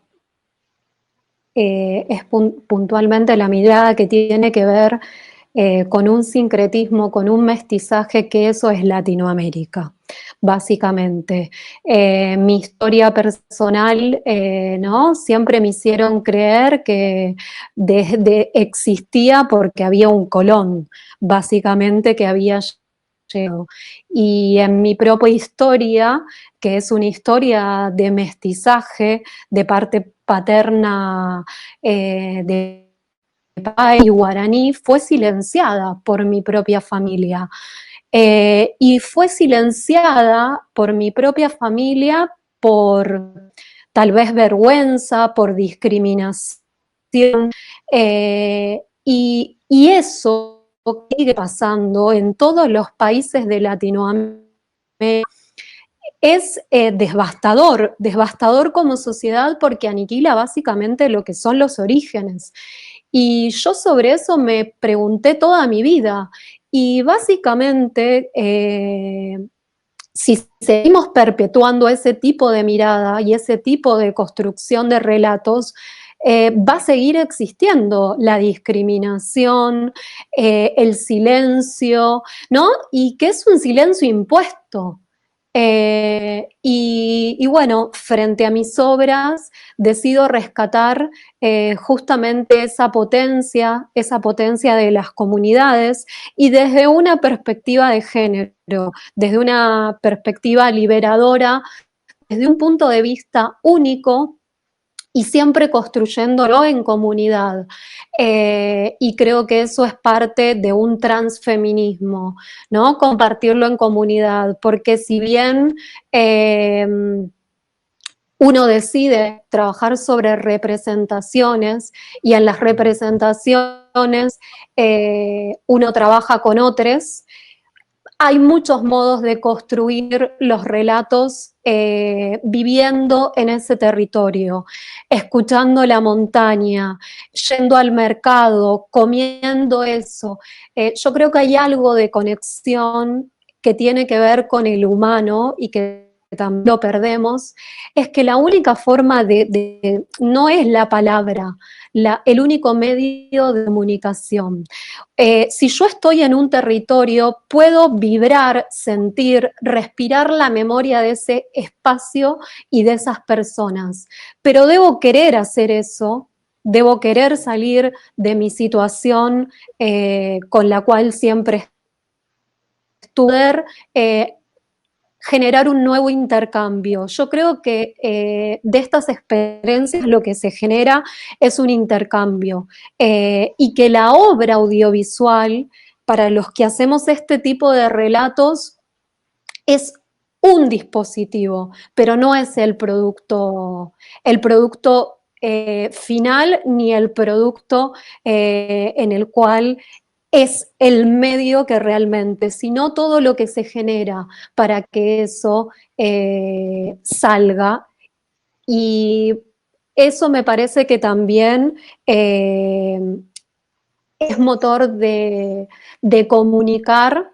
J: es puntualmente la mirada que tiene que ver con un sincretismo, con un mestizaje, que eso es Latinoamérica, básicamente. Mi historia personal, ¿no? Siempre me hicieron creer que existía porque había un Colón, básicamente, que había llegado. Y en mi propia historia, que es una historia de mestizaje de parte paterna de papá y guaraní, fue silenciada por mi propia familia. Y fue silenciada por mi propia familia por tal vez vergüenza, por discriminación, y eso sigue pasando en todos los países de Latinoamérica. Es devastador como sociedad, porque aniquila básicamente lo que son los orígenes. Y yo sobre eso me pregunté toda mi vida. Y básicamente, si seguimos perpetuando ese tipo de mirada y ese tipo de construcción de relatos, va a seguir existiendo la discriminación, el silencio, ¿no? Y que es un silencio impuesto. Y bueno, frente a mis obras decido rescatar justamente esa potencia de las comunidades, y desde una perspectiva de género, desde una perspectiva liberadora, desde un punto de vista único, y siempre construyéndolo en comunidad. Y creo que eso es parte de un transfeminismo, ¿no? Compartirlo en comunidad, porque si bien uno decide trabajar sobre representaciones, y en las representaciones uno trabaja con otros, hay muchos modos de construir los relatos viviendo en ese territorio, escuchando la montaña, yendo al mercado, comiendo eso. Yo creo que hay algo de conexión que tiene que ver con el humano y que también lo perdemos, es que la única forma no es la palabra, el único medio de comunicación. Si yo estoy en un territorio, puedo vibrar, sentir, respirar la memoria de ese espacio y de esas personas, pero debo querer hacer eso, debo querer salir de mi situación con la cual siempre estuve, generar un nuevo intercambio. Yo creo que de estas experiencias lo que se genera es un intercambio, y que la obra audiovisual, para los que hacemos este tipo de relatos, es un dispositivo, pero no es el producto final, ni el producto en el cual es el medio que realmente, sino todo lo que se genera para que eso salga. Y eso me parece que también es motor de comunicar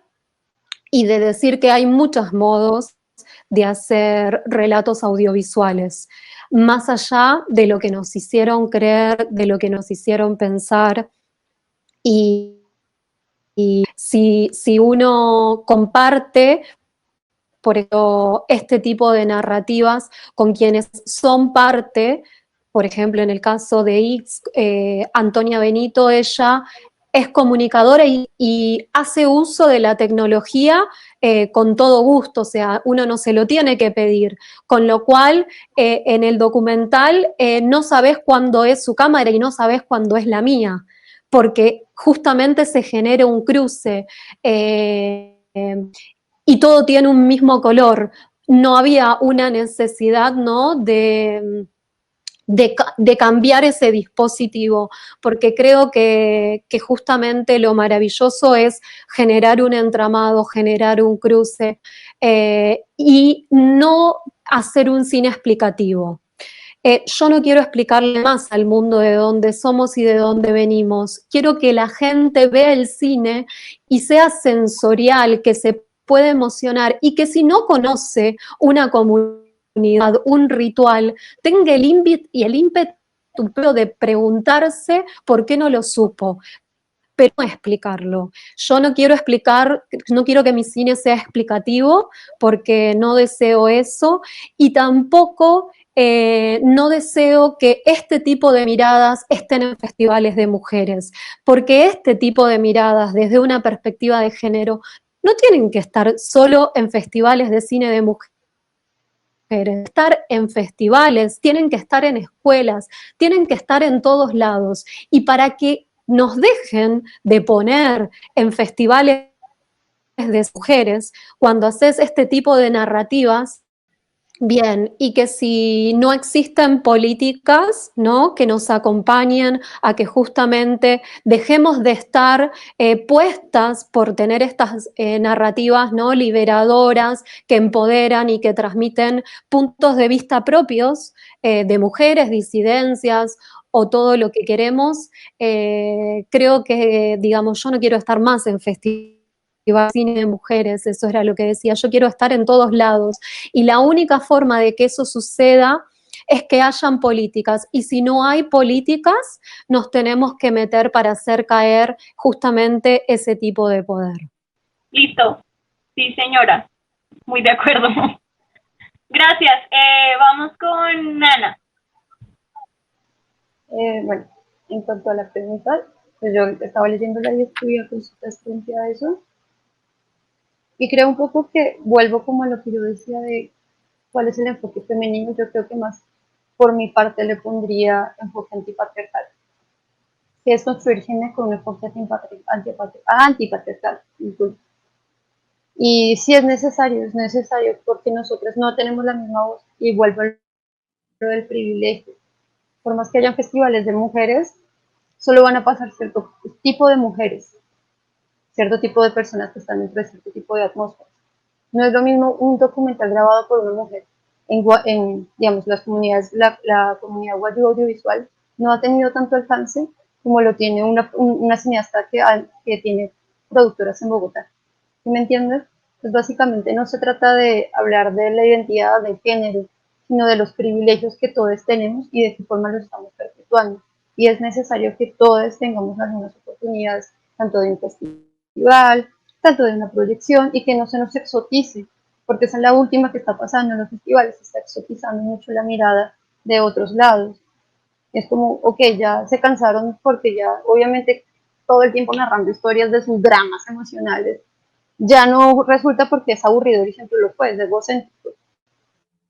J: y de decir que hay muchos modos de hacer relatos audiovisuales, más allá de lo que nos hicieron creer, de lo que nos hicieron pensar. Y si uno comparte, por ejemplo, este tipo de narrativas con quienes son parte, por ejemplo, en el caso de X, Antonia Benito, ella es comunicadora y hace uso de la tecnología con todo gusto, o sea, uno no se lo tiene que pedir, con lo cual en el documental no sabes cuándo es su cámara y no sabes cuándo es la mía, porque justamente se genera un cruce y todo tiene un mismo color. No había una necesidad, ¿no?, de cambiar ese dispositivo, porque creo que justamente lo maravilloso es generar un entramado, generar un cruce y no hacer un cine explicativo. Yo no quiero explicarle más al mundo de dónde somos y de dónde venimos. Quiero que la gente vea el cine y sea sensorial, que se pueda emocionar, y que si no conoce una comunidad, un ritual, tenga el ímpetu de preguntarse por qué no lo supo. pero no explicarlo. Yo no quiero explicar, no quiero que mi cine sea explicativo, porque no deseo eso, y tampoco no deseo que este tipo de miradas estén en festivales de mujeres, porque este tipo de miradas desde una perspectiva de género no tienen que estar solo en festivales de cine de mujeres, estar en festivales, tienen que estar en escuelas, tienen que estar en todos lados. Y para que nos dejen de poner en festivales de mujeres, cuando haces este tipo de narrativas, bien, y que si no existen políticas, ¿no?, que nos acompañen a que justamente dejemos de estar puestas por tener estas narrativas, ¿no?, liberadoras, que empoderan y que transmiten puntos de vista propios de mujeres, disidencias o todo lo que queremos. Creo que, digamos, yo no quiero estar más en festivales cine de mujeres, eso era lo que decía, yo quiero estar en todos lados, y la única forma de que eso suceda es que hayan políticas, y si no hay políticas, nos tenemos que meter para hacer caer justamente ese tipo de poder.
F: Listo. Sí, señora. Muy de acuerdo. Gracias. Vamos con Ana.
L: Bueno, en cuanto a la pregunta, pues yo estaba leyéndola y estudié consultas frente a eso. Y creo un poco que vuelvo como a lo que yo decía de cuál es el enfoque femenino. Yo creo que más por mi parte le pondría enfoque antipatriarcal, que es construir género con un enfoque antipatriarcal. Y si es necesario porque nosotros no tenemos la misma voz. Y vuelvo a lo del privilegio. Por más que hayan festivales de mujeres, solo van a pasar cierto tipo de mujeres, cierto tipo de personas que están dentro de cierto tipo de atmósfera. No es lo mismo un documental grabado por una mujer en digamos, las comunidades, la comunidad audiovisual no ha tenido tanto alcance como lo tiene una cineasta que tiene productoras en Bogotá. ¿Sí me entiendes? Pues básicamente no se trata de hablar de la identidad de género, sino de los privilegios que todos tenemos y de qué forma los estamos perpetuando. Y es necesario que todos tengamos las mismas oportunidades, tanto de un festival, tanto de una proyección, y que no se nos exotice, porque esa es la última que está pasando en los festivales, se está exotizando mucho la mirada de otros lados. Es como, ok, ya se cansaron porque ya obviamente todo el tiempo narrando historias de sus dramas emocionales, ya no resulta porque es aburrido y siempre lo fue, es egocéntrico.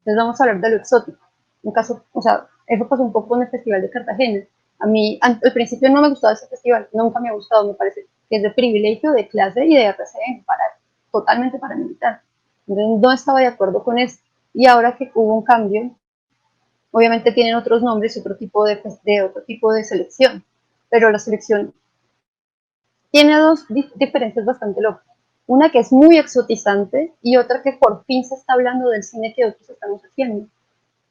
L: Entonces vamos a hablar de lo exótico. Un caso, o sea, eso pasó un poco en el Festival de Cartagena. A mí, al principio no me gustaba ese festival, nunca me ha gustado, me parece que es de privilegio, de clase y de RCN, totalmente paramilitar. Entonces no estaba de acuerdo con eso. Y ahora que hubo un cambio, obviamente tienen otros nombres, otro tipo de selección, pero la selección tiene dos diferencias bastante locas. Una que es muy exotizante y otra que por fin se está hablando del cine que otros estamos haciendo.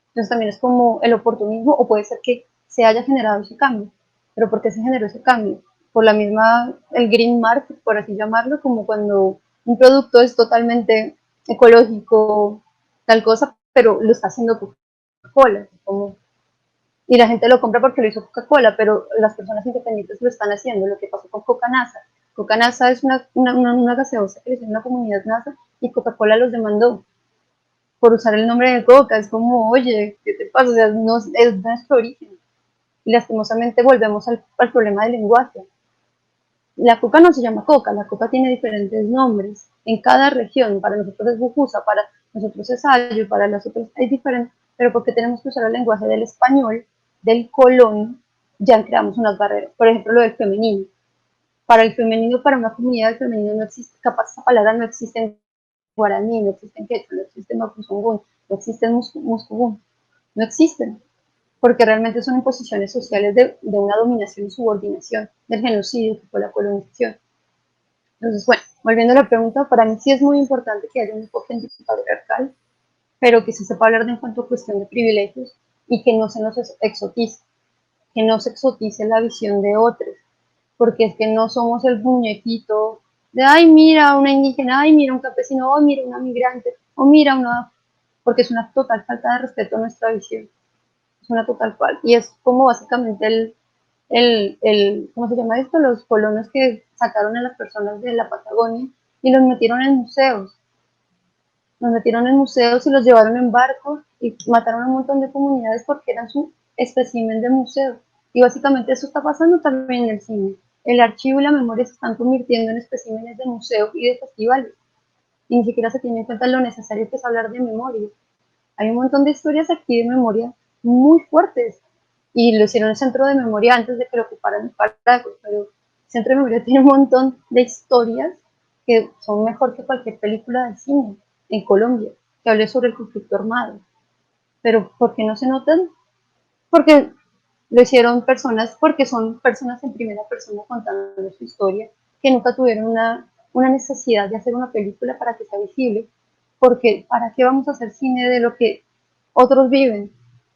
L: Entonces también es como el oportunismo, o puede ser que se haya generado ese cambio. ¿Pero por qué se generó ese cambio? Por la misma, el green market, por así llamarlo, como cuando un producto es totalmente ecológico, tal cosa, pero lo está haciendo Coca-Cola. Y la gente lo compra porque lo hizo Coca-Cola, pero las personas independientes lo están haciendo. Lo que pasó con Coca-Nasa. Coca-Nasa es una gaseosa que le hizo una comunidad NASA y Coca-Cola los demandó por usar el nombre de Coca. Es como, oye, ¿qué te pasa? O sea, no, es nuestro origen. Y lastimosamente volvemos al problema del lenguaje. La Coca no se llama Coca, la Coca tiene diferentes nombres en cada región. Para nosotros es Bufusa, para nosotros es Ayo, para las otras es diferente, pero porque tenemos que usar el lenguaje del español, del colón, ya creamos unas barreras. Por ejemplo, lo del femenino. Para el femenino, para una comunidad femenina no existe, capaz esa palabra no existe en guaraní, no existe en quechua, no existe en mapuzungún, no existe en muscugún, no existen, porque realmente son imposiciones sociales de una dominación y subordinación del genocidio que fue la colonización. Entonces, bueno, volviendo a la pregunta, para mí sí es muy importante que haya un enfoque antipatriarcal, pero que se sepa hablar de en cuanto a cuestión de privilegios y que no se nos exotice, que no se exotice la visión de otros, porque es que no somos el muñequito de, ay, mira una indígena, ay, mira un campesino, oh, mira una migrante, o mira una, porque es una total falta de respeto a nuestra visión, es una total falta, y es como básicamente ¿cómo se llama esto? Los colonos que sacaron a las personas de la Patagonia y los metieron en museos. Los metieron en museos y los llevaron en barco y mataron a un montón de comunidades porque eran su espécimen de museo. Y básicamente eso está pasando también en el cine. El archivo y la memoria se están convirtiendo en especímenes de museo y de festivales. Y ni siquiera se tiene en cuenta lo necesario que es hablar de memoria. Hay un montón de historias aquí de memoria muy fuertes. Y lo hicieron el Centro de Memoria antes de que lo ocuparan el Paracos, pero el Centro de Memoria tiene un montón de historias que son mejor que cualquier película de cine en Colombia, que hable sobre el conflicto armado. Pero ¿por qué no se notan? Porque lo hicieron personas, porque son personas en primera persona contando su historia, que nunca tuvieron una necesidad de hacer una película para que sea visible, porque ¿para qué vamos a hacer cine de lo que otros viven?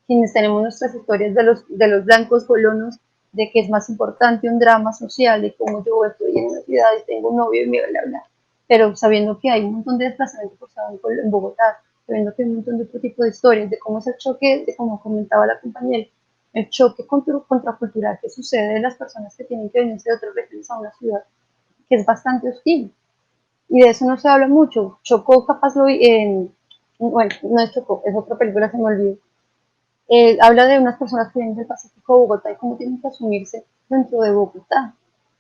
L: Quienes tenemos nuestras historias de los blancos colonos, de que es más importante un drama social, de cómo yo estoy en una ciudad y tengo un novio y bla, bla, bla. Pero sabiendo que hay un montón de desplazamiento forzado en Bogotá, sabiendo que hay un montón de otro tipo de historias, de cómo es el choque, de como comentaba la compañera, el choque contracultural que sucede de las personas que tienen que venirse de otras regiones a una ciudad, que es bastante hostil. Y de eso no se habla mucho. Chocó, capaz lo vi bueno, no es Chocó, es otra película, se me olvidó. Habla de unas personas que vienen del Pacífico de Bogotá y cómo tienen que asumirse dentro de Bogotá.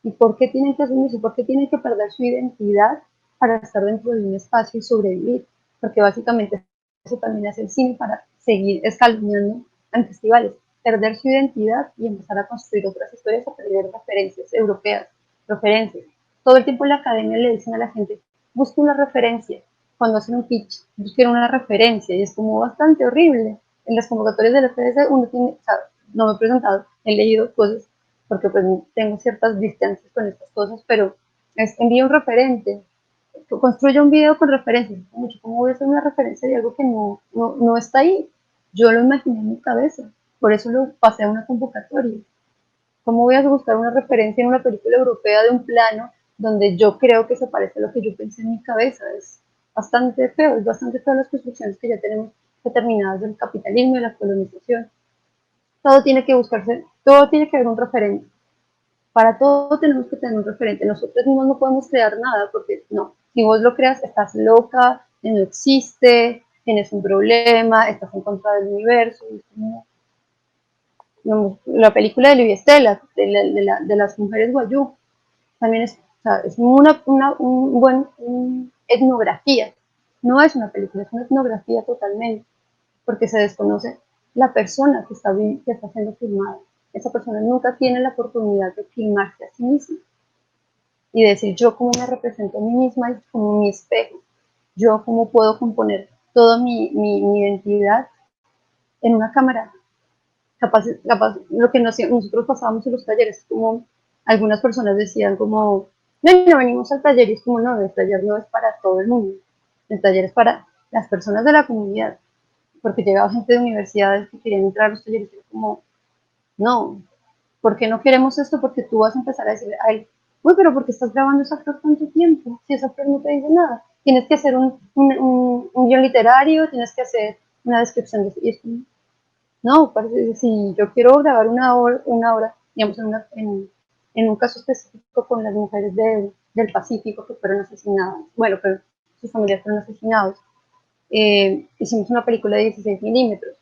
L: Y por qué tienen que asumirse, por qué tienen que perder su identidad para estar dentro de un espacio y sobrevivir. Porque básicamente eso también hace el cine para seguir escaloneando en festivales. Perder su identidad y empezar a construir otras historias a perder referencias europeas, referencias. Todo el tiempo en la academia le dicen a la gente, busque una referencia. Cuando hacen un pitch, busquen una referencia y es como bastante horrible. En las convocatorias de la FDS uno tiene, o sea, no me he presentado, he leído cosas porque pues tengo ciertas distancias con estas cosas, pero es envía un referente, construye un video con referencias. ¿Cómo voy a hacer una referencia de algo que no está ahí? Yo lo imaginé en mi cabeza, por eso lo pasé a una convocatoria. ¿Cómo voy a buscar una referencia en una película europea de un plano donde yo creo que se parece a lo que yo pensé en mi cabeza? Es bastante feo, es bastante feo las construcciones que ya tenemos determinadas del capitalismo y la colonización. Todo tiene que buscarse, todo tiene que haber un referente. Para todo tenemos que tener un referente. Nosotros mismos no podemos crear nada porque no. Si vos lo creas, estás loca, no existe, tienes un problema, estás en contra del universo. La película de Livia Estela, de las mujeres guayú, también es, o sea, es un buen etnografía. No es una película, es una etnografía totalmente, porque se desconoce la persona que está siendo filmada. Esa persona nunca tiene la oportunidad de filmarse a sí misma y decir yo cómo me represento a mí misma y como mi espejo, yo cómo puedo componer toda mi identidad en una cámara. Capaz lo que nosotros pasábamos en los talleres, como algunas personas decían como, no venimos al taller, y es como, no, el taller no es para todo el mundo, el taller es para las personas de la comunidad, porque llegaba gente de universidades que querían entrar a los talleres, y era como, no, ¿por qué no queremos esto? Porque tú vas a empezar a decirle a él, uy, pero ¿por qué estás grabando esa flor tanto tiempo? Si esa flor no te dice nada, tienes que hacer un guión literario, tienes que hacer una descripción de y es como, no, parece, si yo quiero grabar una obra digamos, en un caso específico con las mujeres del Pacífico que fueron asesinadas, bueno, pero sus familias fueron asesinados, hicimos una película de 16 milímetros.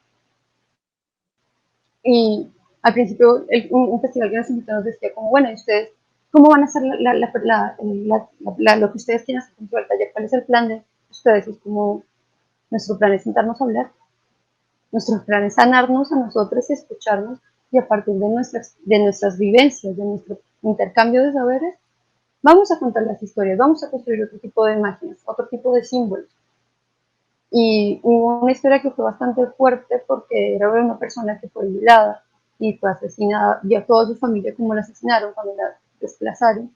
L: Y al principio un festival que nos invitó nos decía como, bueno, ¿y ustedes cómo van a hacer lo que ustedes quieren hacer dentro del taller? ¿Cuál es el plan de ustedes? Es como, nuestro plan es sentarnos a hablar. Nuestro plan es sanarnos a nosotros y escucharnos y a partir de nuestras vivencias, de nuestro intercambio de saberes, vamos a contar las historias, vamos a construir otro tipo de imágenes, otro tipo de símbolos. Y hubo una historia que fue bastante fuerte porque era una persona que fue violada y fue asesinada, y a toda su familia como la asesinaron cuando la desplazaron.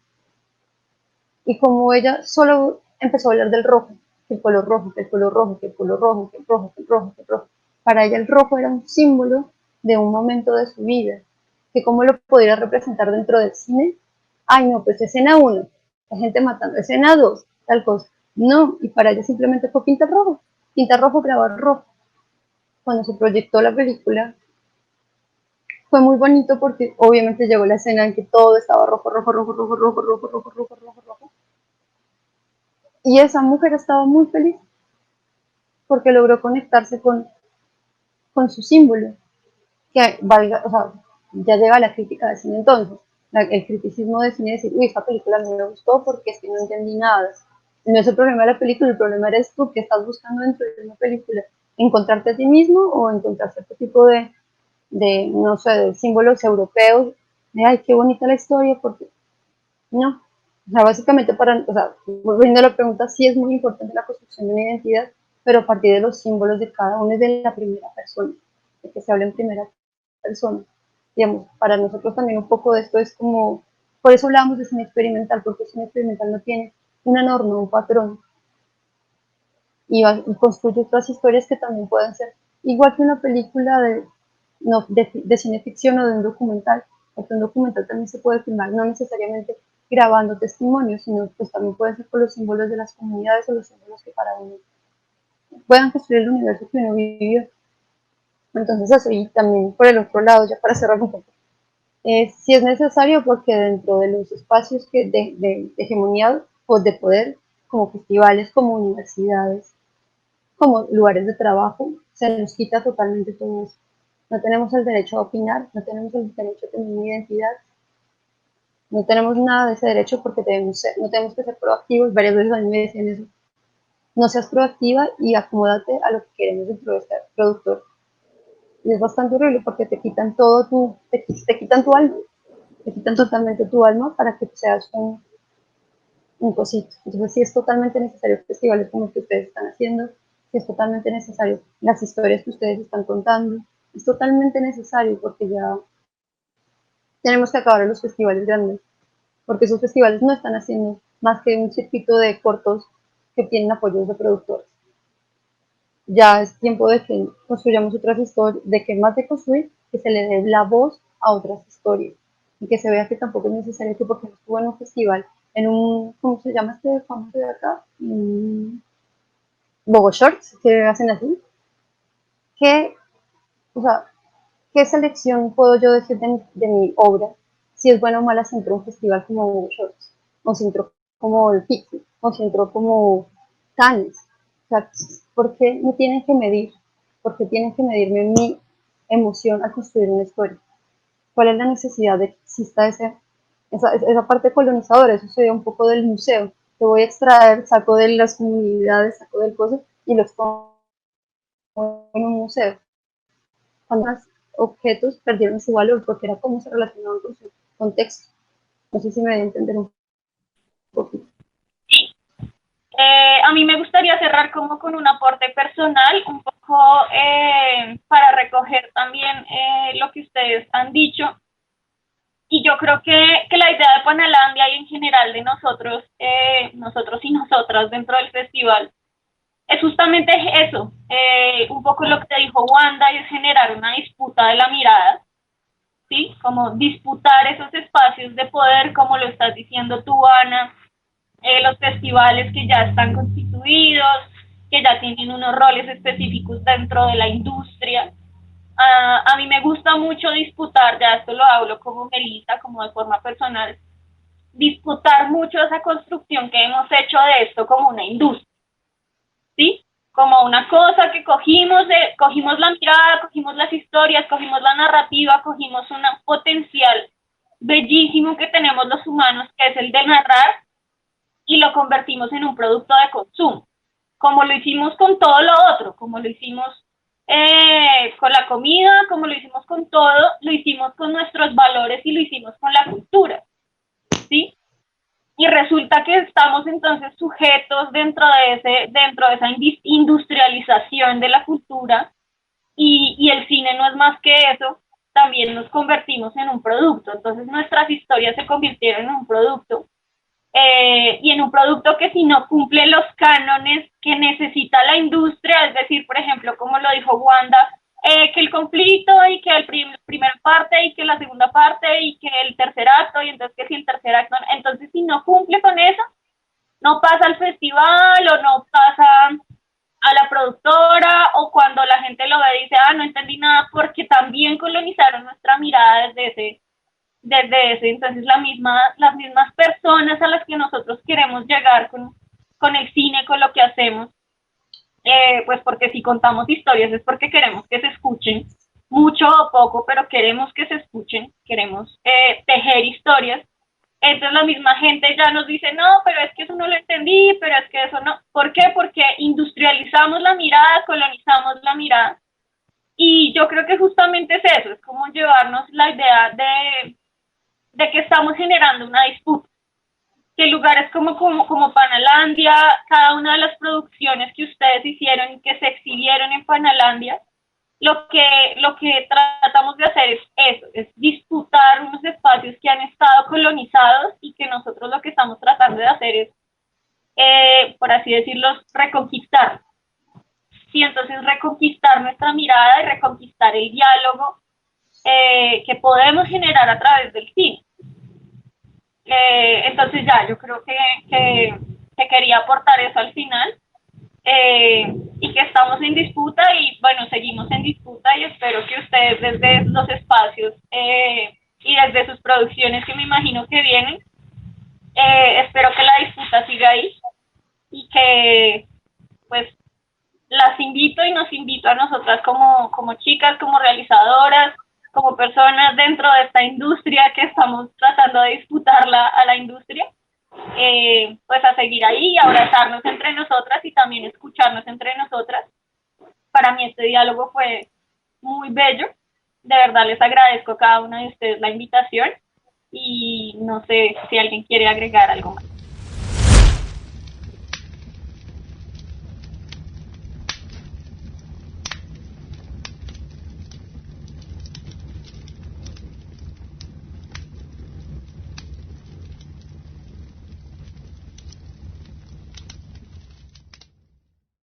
L: Y como ella solo empezó a hablar del rojo, que el color rojo, que el color rojo, que el color rojo, que el rojo, que el rojo, que el rojo. Para ella el rojo era un símbolo de un momento de su vida, que cómo lo podría representar dentro del cine. Ay, no, pues escena 1, la gente matando, escena 2, tal cosa. No, y para ella simplemente fue pintar rojo, grabar rojo. Cuando se proyectó la película, fue muy bonito porque obviamente llegó la escena en que todo estaba rojo, rojo, rojo, rojo, rojo, rojo, rojo, rojo, rojo, rojo. Y esa mujer estaba muy feliz porque logró conectarse con su símbolo, que valga, o sea, ya llega la crítica de cine entonces, el criticismo de cine, decir, uy, esta película a mí me gustó porque es que no entendí nada. No es el problema de la película, el problema eres tú que estás buscando dentro de una película, encontrarte a ti mismo o encontrar cierto tipo de no sé, de símbolos europeos, de, ay, qué bonita la historia, porque no. O sea, básicamente o sea, volviendo a la pregunta, sí es muy importante la construcción de una identidad, pero a partir de los símbolos de cada uno es de la primera persona, de que se habla en primera persona. Digamos, para nosotros también un poco de esto es como, por eso hablábamos de cine experimental, porque el cine experimental no tiene una norma, un patrón, y construye otras historias que también pueden ser igual que una película de cine ficción o de un documental, porque un documental también se puede filmar, no necesariamente grabando testimonios, sino pues también puede ser con los símbolos de las comunidades o los símbolos que para uno puedan construir el universo que uno vivió. Entonces eso, y también por el otro lado, ya para cerrar un poco, si es necesario porque dentro de los espacios de hegemonía o de poder, como festivales, como universidades, como lugares de trabajo, se nos quita totalmente todo eso. No tenemos el derecho a opinar, no tenemos el derecho a tener una identidad, no tenemos nada de ese derecho porque no tenemos que ser proactivos. Varias veces a mí me dicen eso, no seas proactiva y acomódate a lo que queremos dentro de este productor. Y es bastante horrible porque te quitan te quitan tu alma, te quitan totalmente tu alma para que seas un cosito. Entonces sí es totalmente necesario festivales como el que ustedes están haciendo, sí es totalmente necesario las historias que ustedes están contando, es totalmente necesario porque ya tenemos que acabar los festivales grandes, porque esos festivales no están haciendo más que un circuito de cortos que tienen apoyos de productores. Ya es tiempo de que construyamos otras historias, de que más de construir, que se le dé la voz a otras historias y que se vea que tampoco es necesario que porque no estuvo en un festival, en un, ¿cómo se llama este famoso de acá? Bogo Shorts, que hacen así. O sea, ¿qué selección puedo yo decir de mi obra? Si es buena o mala si entró a un festival como Bogo Shorts, o si entró como el Pixie, o si entró como Cannes. O sea, ¿por qué me tienen que medir? ¿Por qué tienen que medirme mi emoción al construir una historia? ¿Cuál es la necesidad de que exista esa parte colonizadora? Eso sería un poco del museo. Te voy a extraer, saco de las comunidades, saco del coso y los pongo en un museo. Cuando los objetos perdieron su valor porque era cómo se relacionaban con su contexto. No sé si me voy a entender un poquito.
F: Sí. A mí me gustaría cerrar como con un aporte personal, un poco para recoger también lo que ustedes han dicho. Y yo creo que la idea de Panalandia y en general de nosotros y nosotras dentro del festival es justamente eso, un poco lo que te dijo Wanda, y es generar una disputa de la mirada, ¿sí? Como disputar esos espacios de poder, como lo estás diciendo tú, Ana, los festivales que ya están constituidos, que ya tienen unos roles específicos dentro de la industria. A mí me gusta mucho disputar, ya esto lo hablo como Melissa, como de forma personal, disputar mucho esa construcción que hemos hecho de esto como una industria, ¿sí? Como una cosa que cogimos la mirada, cogimos las historias, cogimos la narrativa, cogimos un potencial bellísimo que tenemos los humanos, que es el de narrar, y lo convertimos en un producto de consumo, como lo hicimos con todo lo otro, como lo hicimos con la comida, como lo hicimos con todo, lo hicimos con nuestros valores y lo hicimos con la cultura, ¿sí? Y resulta que estamos entonces sujetos dentro de esa industrialización de la cultura, y el cine no es más que eso, también nos convertimos en un producto. Entonces nuestras historias se convirtieron en un producto, y en un producto que si no cumple los cánones que necesita la industria, es decir, por ejemplo, como lo dijo Wanda, que el conflicto y que la primera parte y que la segunda parte y que el tercer acto, y entonces que si el tercer acto, entonces si no cumple con eso, no pasa al festival o no pasa a la productora, o cuando la gente lo ve dice, no entendí nada, porque también colonizaron nuestra mirada desde ese. Entonces las mismas personas a las que nosotros queremos llegar con el cine, con lo que hacemos, pues porque si contamos historias es porque queremos que se escuchen, mucho o poco, pero queremos que se escuchen, queremos tejer historias. Entonces la misma gente ya nos dice, no, pero es que eso no lo entendí, pero es que eso no. ¿Por qué? Porque industrializamos la mirada, colonizamos la mirada. Y yo creo que justamente es eso, es como llevarnos la idea de que estamos generando una disputa. Que lugares como Panalandia, cada una de las producciones que ustedes hicieron y que se exhibieron en Panalandia, lo que tratamos de hacer es eso, es disputar unos espacios que han estado colonizados y que nosotros lo que estamos tratando de hacer es, por así decirlo, reconquistar. Sí, entonces reconquistar nuestra mirada y reconquistar el diálogo que podemos generar a través del cine. Entonces ya, yo creo que quería aportar eso al final. Y que estamos en disputa y bueno, seguimos en disputa y espero que ustedes desde los espacios y desde sus producciones que me imagino que vienen, espero que la disputa siga ahí y que pues las invito y nos invito a nosotras como chicas, como realizadoras, como personas dentro de esta industria que estamos tratando de disputarla a la industria, pues a seguir ahí y abrazarnos entre nosotras y también escucharnos entre nosotras. Para mí este diálogo fue muy bello, de verdad les agradezco a cada una de ustedes la invitación y no sé si alguien quiere agregar algo más.